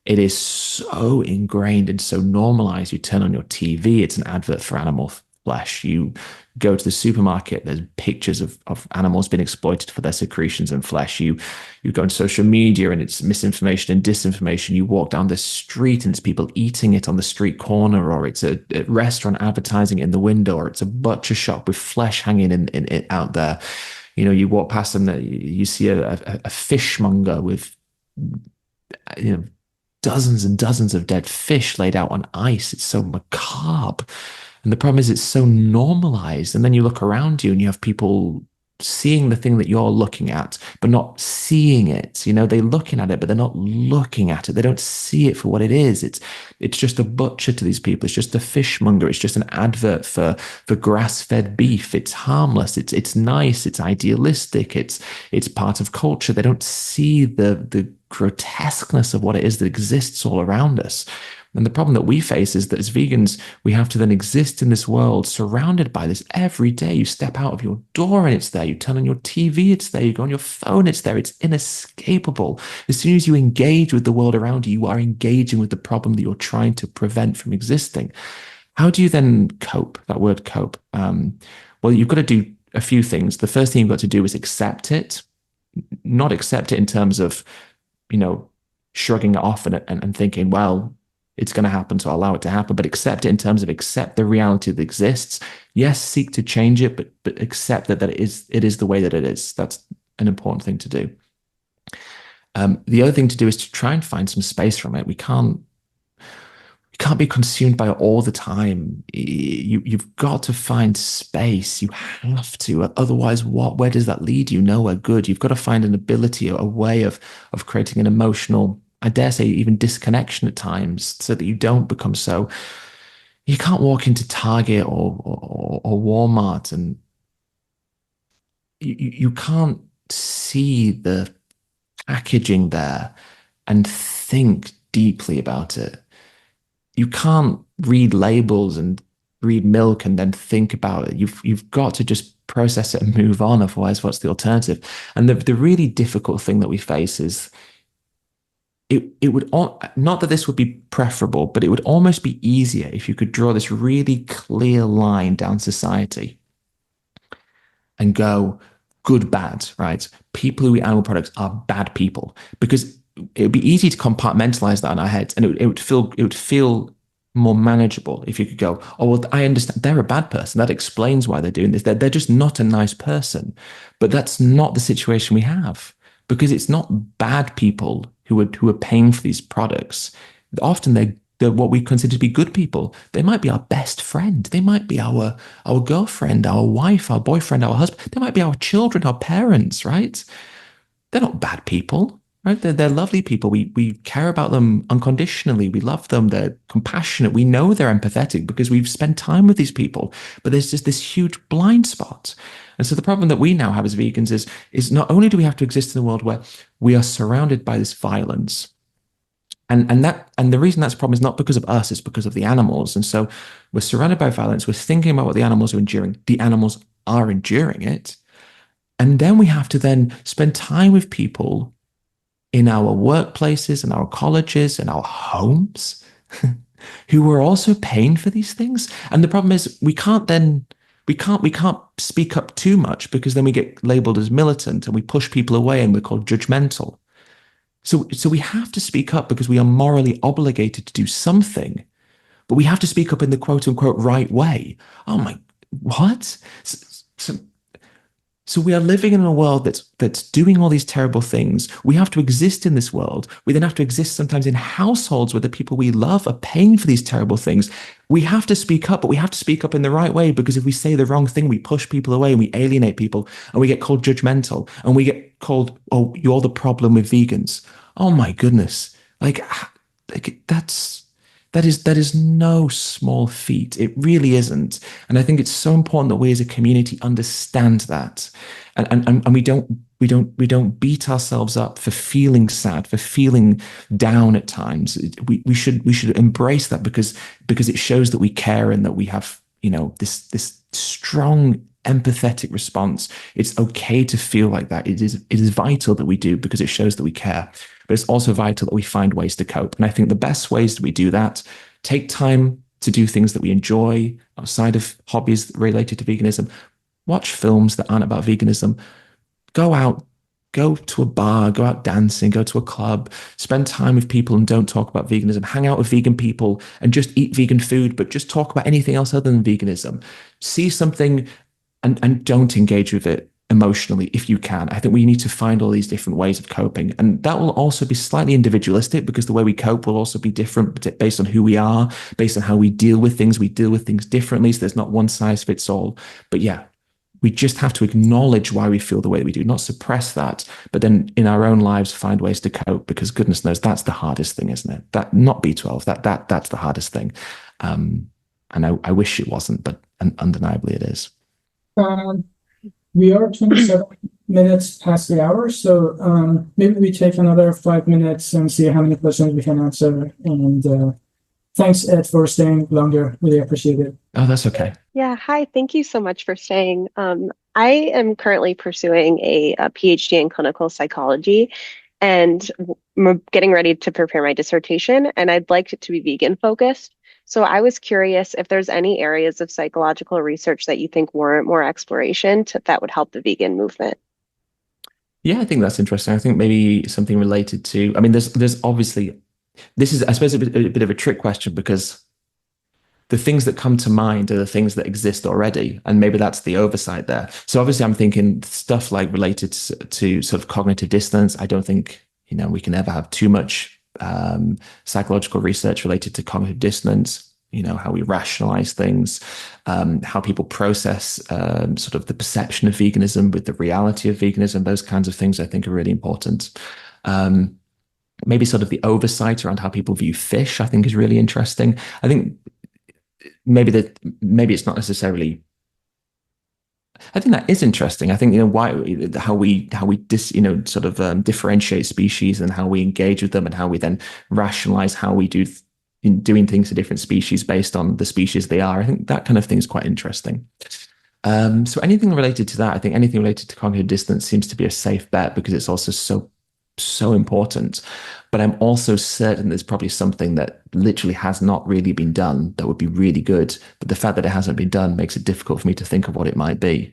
It is so ingrained and so normalized. You turn on your TV, it's an advert for animal flesh. You go to the supermarket, there's pictures of animals being exploited for their secretions and flesh. You go on social media and it's misinformation and disinformation. You walk down the street and it's people eating it on the street corner, or it's a restaurant advertising it in the window, or it's a butcher shop with flesh hanging in it out there. You walk past them, you see a fishmonger with dozens and dozens of dead fish laid out on ice. It's so macabre. And the problem is it's so normalized. And then you look around you and you have people seeing the thing that you're looking at, but not seeing it. They're looking at it, but they're not looking at it. They don't see it for what it is. It's just a butcher to these people. It's just a fishmonger. It's just an advert for grass-fed beef. It's harmless. It's nice. It's idealistic. It's part of culture. They don't see the grotesqueness of what it is that exists all around us. And the problem that we face is that as vegans, we have to then exist in this world surrounded by this every day. You step out of your door and it's there. You turn on your TV, it's there. You go on your phone, it's there. It's inescapable. As soon as you engage with the world around you, you are engaging with the problem that you're trying to prevent from existing. How do you then cope? That word cope. Well, you've got to do a few things. The first thing you've got to do is accept it, not accept it in terms of, shrugging it off and thinking, well, it's going to happen, so I'll allow it to happen, but accept it in terms of accept the reality that exists. Yes, seek to change it, but accept that it is the way that it is. That's an important thing to do. The other thing to do is to try and find some space from it. We can't be consumed by it all the time. You've got to find space. You have to. Otherwise, where does that lead you? Nowhere good. You've got to find an ability, a way of creating an emotional, I dare say, even disconnection at times, so that you don't become so. You can't walk into Target or Walmart and you can't see the packaging there and think deeply about it. You can't read labels and read milk and then think about it. You've got to just process it and move on. Otherwise, what's the alternative? And the really difficult thing that we face is it would not that this would be preferable, but it would almost be easier if you could draw this really clear line down society and go good, bad, right? People who eat animal products are bad people, because it would be easy to compartmentalize that in our heads, and it would feel more manageable if you could go, oh, well, I understand they're a bad person. That explains why they're doing this. They're just not a nice person. But that's not the situation we have, because it's not bad people who are paying for these products. Often they're what we consider to be good people. They might be our best friend. They might be our girlfriend, our wife, our boyfriend, our husband. They might be our children, our parents, right? They're not bad people. Right? They're lovely people. We care about them unconditionally. We love them. They're compassionate. We know they're empathetic because we've spent time with these people. But there's just this huge blind spot. And so the problem that we now have as vegans is not only do we have to exist in a world where we are surrounded by this violence, and the reason that's a problem is not because of us, it's because of the animals. And so we're surrounded by violence. We're thinking about what the animals are enduring. The animals are enduring it. And then we have to then spend time with people in our workplaces, in our colleges, in our homes, who are also paying for these things. And the problem is we can't speak up too much, because then we get labeled as militant and we push people away and we're called judgmental. So we have to speak up because we are morally obligated to do something, but we have to speak up in the quote unquote right way. Oh my, what? So we are living in a world that's doing all these terrible things. We have to exist in this world. We then have to exist sometimes in households where the people we love are paying for these terrible things. We have to speak up, but we have to speak up in the right way, because if we say the wrong thing, we push people away and we alienate people and we get called judgmental and we get called, oh, you're the problem with vegans. Oh my goodness. Like that is no small feat. It really isn't. And I think it's so important that we as a community understand that. And we don't beat ourselves up for feeling sad, for feeling down at times. We should embrace that, because it shows that we care and that we have, this strong empathetic response. It's okay to feel like that. It is vital that we do, because it shows that we care. But it's also vital that we find ways to cope. And I think the best ways that we do that, take time to do things that we enjoy outside of hobbies related to veganism. Watch films that aren't about veganism. Go out, go to a bar, go out dancing, go to a club, spend time with people and don't talk about veganism. Hang out with vegan people and just eat vegan food, but just talk about anything else other than veganism. See something and don't engage with it emotionally if you can. I think we need to find all these different ways of coping, and that will also be slightly individualistic, because the way we cope will also be different based on who we are, based on how we deal with things. We deal with things differently, so there's not one size fits all. But yeah, we just have to acknowledge why we feel the way that we do, not suppress that, but then in our own lives find ways to cope, because goodness knows that's the hardest thing, isn't it? That, not B12, that's the hardest thing. And I wish it wasn't, but undeniably it is. We are 27 minutes past the hour, so maybe we take another 5 minutes and see how many questions we can answer, and Thanks, Ed, for staying longer. Really appreciate it. Oh, that's okay. Yeah, hi. Thank you so much for staying. I am currently pursuing a PhD in clinical psychology and getting ready to prepare my dissertation, and I'd like it to be vegan focused. So I was curious if there's any areas of psychological research that you think warrant more exploration that would help the vegan movement. Yeah, I think that's interesting. I think maybe something related to, I mean, there's obviously, this is, I suppose, a bit of a trick question because the things that come to mind are the things that exist already. And maybe that's the oversight there. So obviously I'm thinking stuff like related to sort of cognitive dissonance. I don't think, we can ever have too much psychological research related to cognitive dissonance, how we rationalize things, how people process sort of the perception of veganism with the reality of veganism. Those kinds of things I think are really important. Maybe sort of the oversight around how people view fish, I think is really interesting. I think maybe it's not necessarily. I think that is interesting. I think how we sort of differentiate species and how we engage with them and how we then rationalize how we do in doing things to different species based on the species they are. I think that kind of thing is quite interesting. So anything related to that, I think anything related to cognitive dissonance seems to be a safe bet because it's also so important. But I'm also certain there's probably something that literally has not really been done that would be really good. But the fact that it hasn't been done makes it difficult for me to think of what it might be.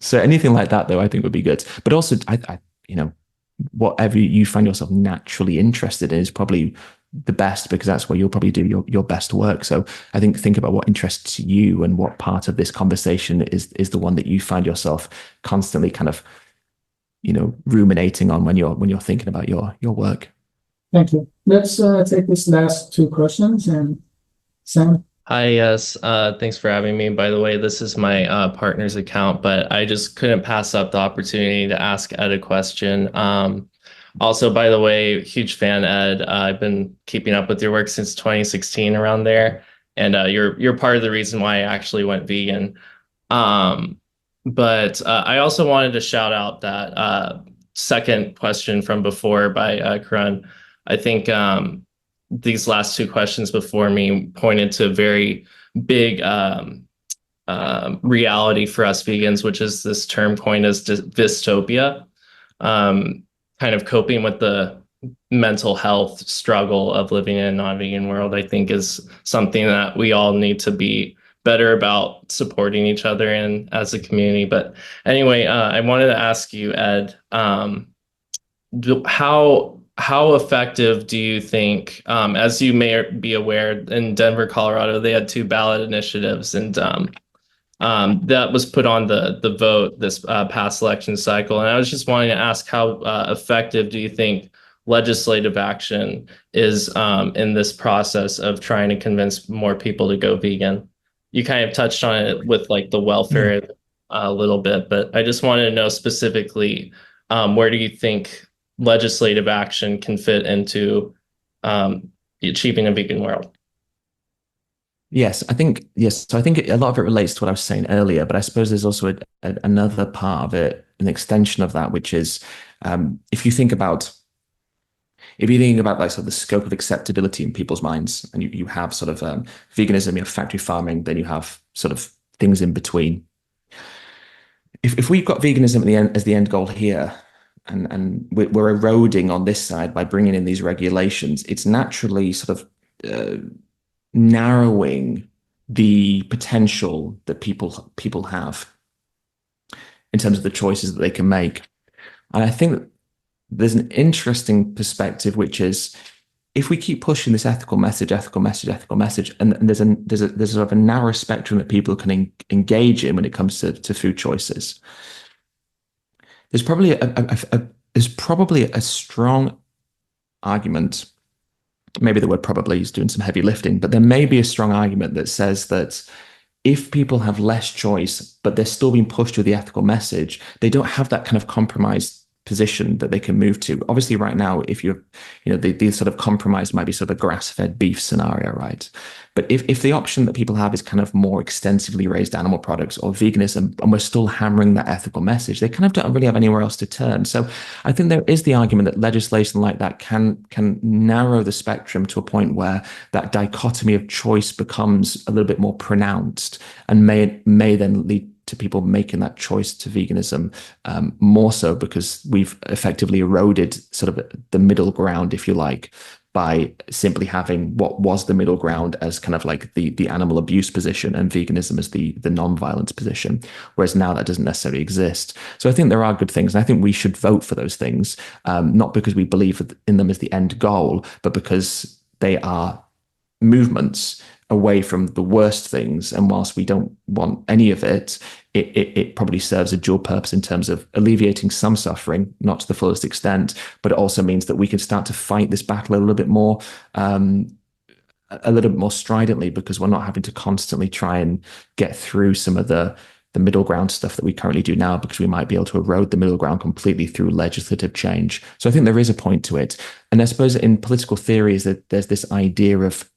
So anything like that, though, I think would be good. But also, I whatever you find yourself naturally interested in is probably the best because that's where you'll probably do your best work. So I think about what interests you and what part of this conversation is the one that you find yourself constantly kind of ruminating on when you're thinking about your work. Thank you. Let's take these last two questions. And Sam. Hi, yes. Thanks for having me. By the way, this is my partner's account, but I just couldn't pass up the opportunity to ask Ed a question. Also, by the way, huge fan, Ed. I've been keeping up with your work since 2016 around there, and you're part of the reason why I actually went vegan. But I also wanted to shout out that second question from before by Karan. I think these last two questions before me pointed to a very big reality for us vegans, which is this term coined as dystopia, kind of coping with the mental health struggle of living in a non-vegan world. I think is something that we all need to be better about supporting each other in as a community. But anyway, I wanted to ask you, Ed, how effective do you think, as you may be aware, in Denver, Colorado, they had 2 ballot initiatives, and that was put on the vote this past election cycle. And I was just wanting to ask, how effective do you think legislative action is in this process of trying to convince more people to go vegan? You kind of touched on it with like the welfare a little bit, but I just wanted to know specifically, where do you think legislative action can fit into achieving a vegan world? Yes. So I think a lot of it relates to what I was saying earlier, but I suppose there's also another part of it, an extension of that, which is if you think about like sort of the scope of acceptability in people's minds, and you have sort of veganism, you have factory farming, then you have sort of things in between. If we've got veganism at the end as the end goal here, and we're eroding on this side by bringing in these regulations, it's naturally sort of narrowing the potential that people have in terms of the choices that they can make. And I think that there's an interesting perspective, which is if we keep pushing this ethical message, and there's a sort of a narrow spectrum that people can engage in when it comes to food choices, there's probably a strong argument. Maybe the word probably is doing some heavy lifting, but there may be a strong argument that says that if people have less choice, but they're still being pushed with the ethical message, they don't have that kind of compromise position that they can move to. Obviously, right now, if you're, the sort of compromise might be sort of a grass-fed beef scenario, right? But if the option that people have is kind of more extensively raised animal products or veganism, and we're still hammering that ethical message, they kind of don't really have anywhere else to turn. So I think there is the argument that legislation like that can narrow the spectrum to a point where that dichotomy of choice becomes a little bit more pronounced, and may then lead to people making that choice to veganism, more so because we've effectively eroded sort of the middle ground, if you like, by simply having what was the middle ground as kind of like the animal abuse position, and veganism as the non-violence position, whereas now that doesn't necessarily exist. So I think there are good things, and I think we should vote for those things, not because we believe in them as the end goal, but because they are movements away from the worst things. And whilst we don't want any of it, it probably serves a dual purpose in terms of alleviating some suffering, not to the fullest extent, but it also means that we can start to fight this battle a little bit more, stridently, because we're not having to constantly try and get through some of the middle ground stuff that we currently do now, because we might be able to erode the middle ground completely through legislative change. So I think there is a point to it. And I suppose in political theory is that there's this idea of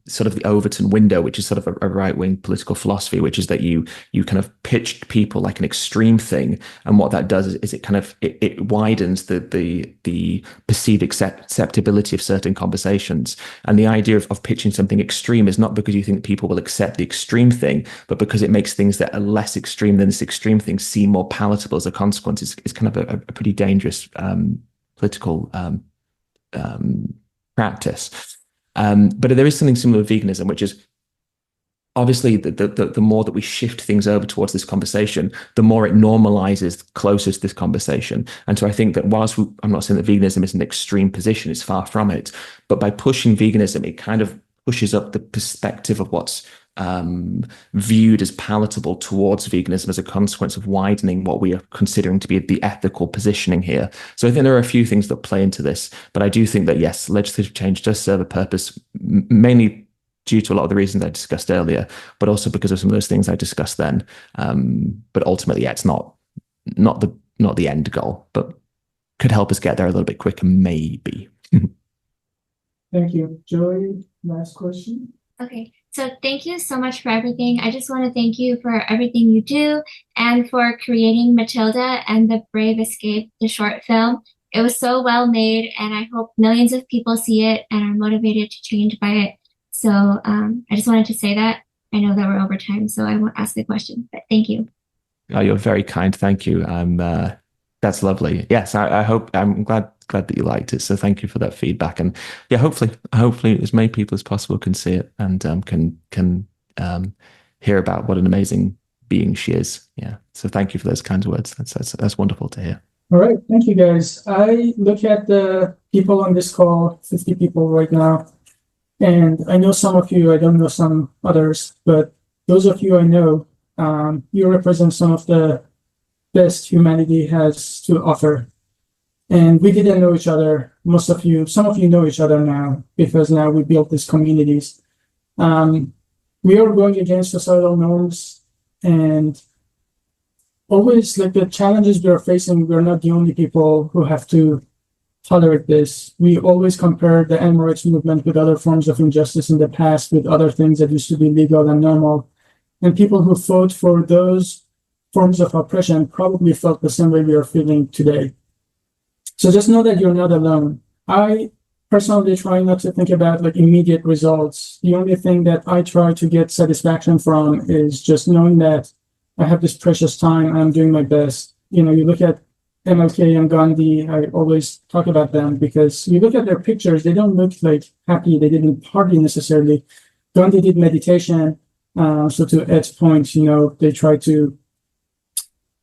sort of the Overton window, which is sort of a right-wing political philosophy, which is that you kind of pitched people like an extreme thing, and what that does is it kind of it widens the perceived acceptability of certain conversations. And the idea of pitching something extreme is not because you think people will accept the extreme thing, but because it makes things that are less extreme than this extreme thing seem more palatable as a consequence. It's kind of a pretty dangerous political practice. But there is something similar with veganism, which is obviously the more that we shift things over towards this conversation, the more it normalizes closest this conversation. And so I think that whilst I'm not saying that veganism is an extreme position, it's far from it, but by pushing veganism, it kind of pushes up the perspective of what's viewed as palatable towards veganism as a consequence of widening what we are considering to be the ethical positioning here. So I think there are a few things that play into this, but I do think that, yes, legislative change does serve a purpose, mainly due to a lot of the reasons I discussed earlier, but also because of some of those things I discussed then. But ultimately, yeah, it's not the end goal, but could help us get there a little bit quicker, maybe. Thank you. Joey, last question. Okay, so thank you so much for everything. I just want to thank you for everything you do and for creating Matilda and the Brave Escape, the short film. It was so well made, and I hope millions of people see it and are motivated to change by it. So I just wanted to say that. I know that we're over time, so I won't ask the question, but thank you. Oh, you're very kind. Thank you. That's lovely. Yes, I hope, I'm glad that you liked it. So thank you for that feedback. And yeah, hopefully as many people as possible can see it and can hear about what an amazing being she is. Yeah. So thank you for those kinds of words. That's wonderful to hear. All right. Thank you, guys. I look at the people on this call, 50 people right now, and I know some of you, I don't know some others, but those of you I know, you represent some of the best humanity has to offer. And we didn't know each other. Some of you know each other now, because now we built these communities. We are going against societal norms, and always, like, the challenges we are facing, we're not the only people who have to tolerate this. We always compare the animal rights movement with other forms of injustice in the past, with other things that used to be legal and normal. And people who fought for those forms of oppression probably felt the same way we are feeling today. So just know that you're not alone. I personally try not to think about like immediate results. The only thing that I try to get satisfaction from is just knowing that I have this precious time and I'm doing my best. You know, you look at MLK and Gandhi, I always talk about them because you look at their pictures, they don't look like happy. They didn't party necessarily. Gandhi did meditation. So to Ed's point, you know, they try to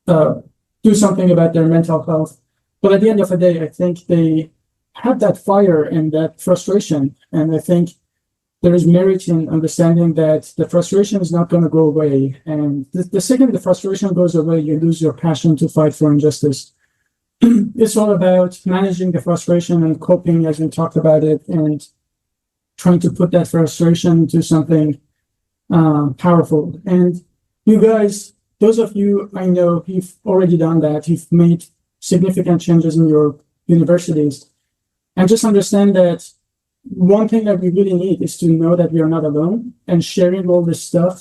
do something about their mental health. But at the end of the day, I think they have that fire and that frustration. And I think there is merit in understanding that the frustration is not going to go away. And the second the frustration goes away, you lose your passion to fight for injustice. It's all about managing the frustration and coping, as we talked about it, and trying to put that frustration into something powerful. And you guys those of you I know, you've already done that. You've made significant changes in your universities. And just understand that one thing that we really need is to know that we are not alone and sharing all this stuff.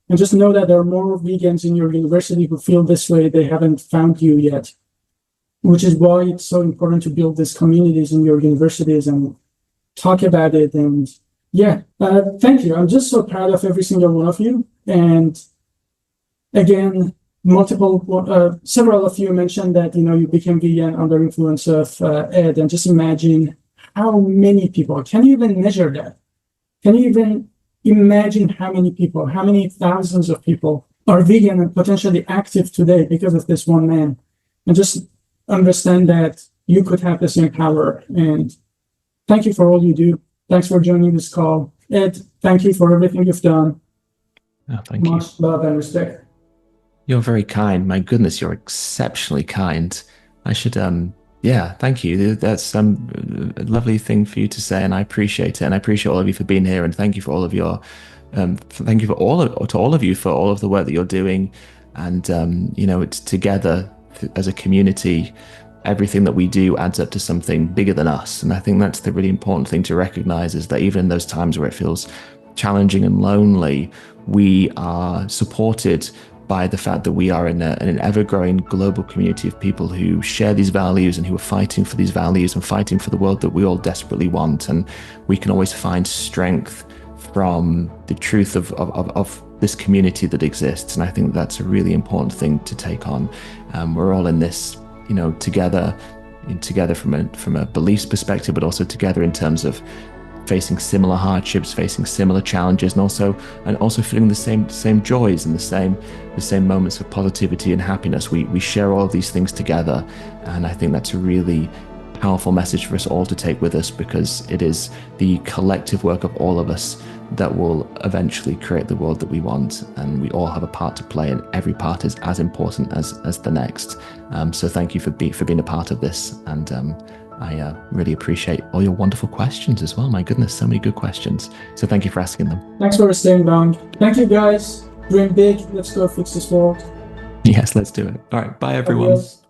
And just know that there are more vegans in your university who feel this way. They haven't found you yet, which is why it's so important to build these communities in your universities and talk about it. And yeah, thank you. I'm just so proud of every single one of you. And again, several of you mentioned that, you became vegan under influence of Ed, and just imagine how many people. Can you even measure that? Can you even imagine how many people, how many thousands of people are vegan and potentially active today because of this one man? And just understand that you could have the same power. And thank you for all you do. Thanks for joining this call. Ed, thank you for everything you've done. Oh, thank you. Much love and respect. You're very kind. My goodness, you're exceptionally kind. I should, thank you. That's a lovely thing for you to say, and I appreciate it. And I appreciate all of you for being here, and thank you for all of your, thank you to all of you for all of the work that you're doing. And it's together as a community. Everything that we do adds up to something bigger than us. And I think that's the really important thing to recognize, is that even in those times where it feels challenging and lonely, we are supported by the fact that we are in an ever-growing global community of people who share these values and who are fighting for these values and fighting for the world that we all desperately want. And we can always find strength from the truth of this community that exists. And I think that's a really important thing to take on. We're all in this, together from a beliefs perspective, but also together in terms of facing similar hardships, facing similar challenges, and also feeling the same joys and the same moments of positivity and happiness. We share all of these things together, and I think that's a really powerful message for us all to take with us, because it is the collective work of all of us that will eventually create the world that we want, and we all have a part to play, and every part is as important as the next. So thank you for being a part of this, and I really appreciate all your wonderful questions as well. My goodness, so many good questions. So thank you for asking them. Thanks for staying down. Thank you, guys. Dream big. Let's go fix this world. Yes, let's do it. All right. Bye, everyone. Adios.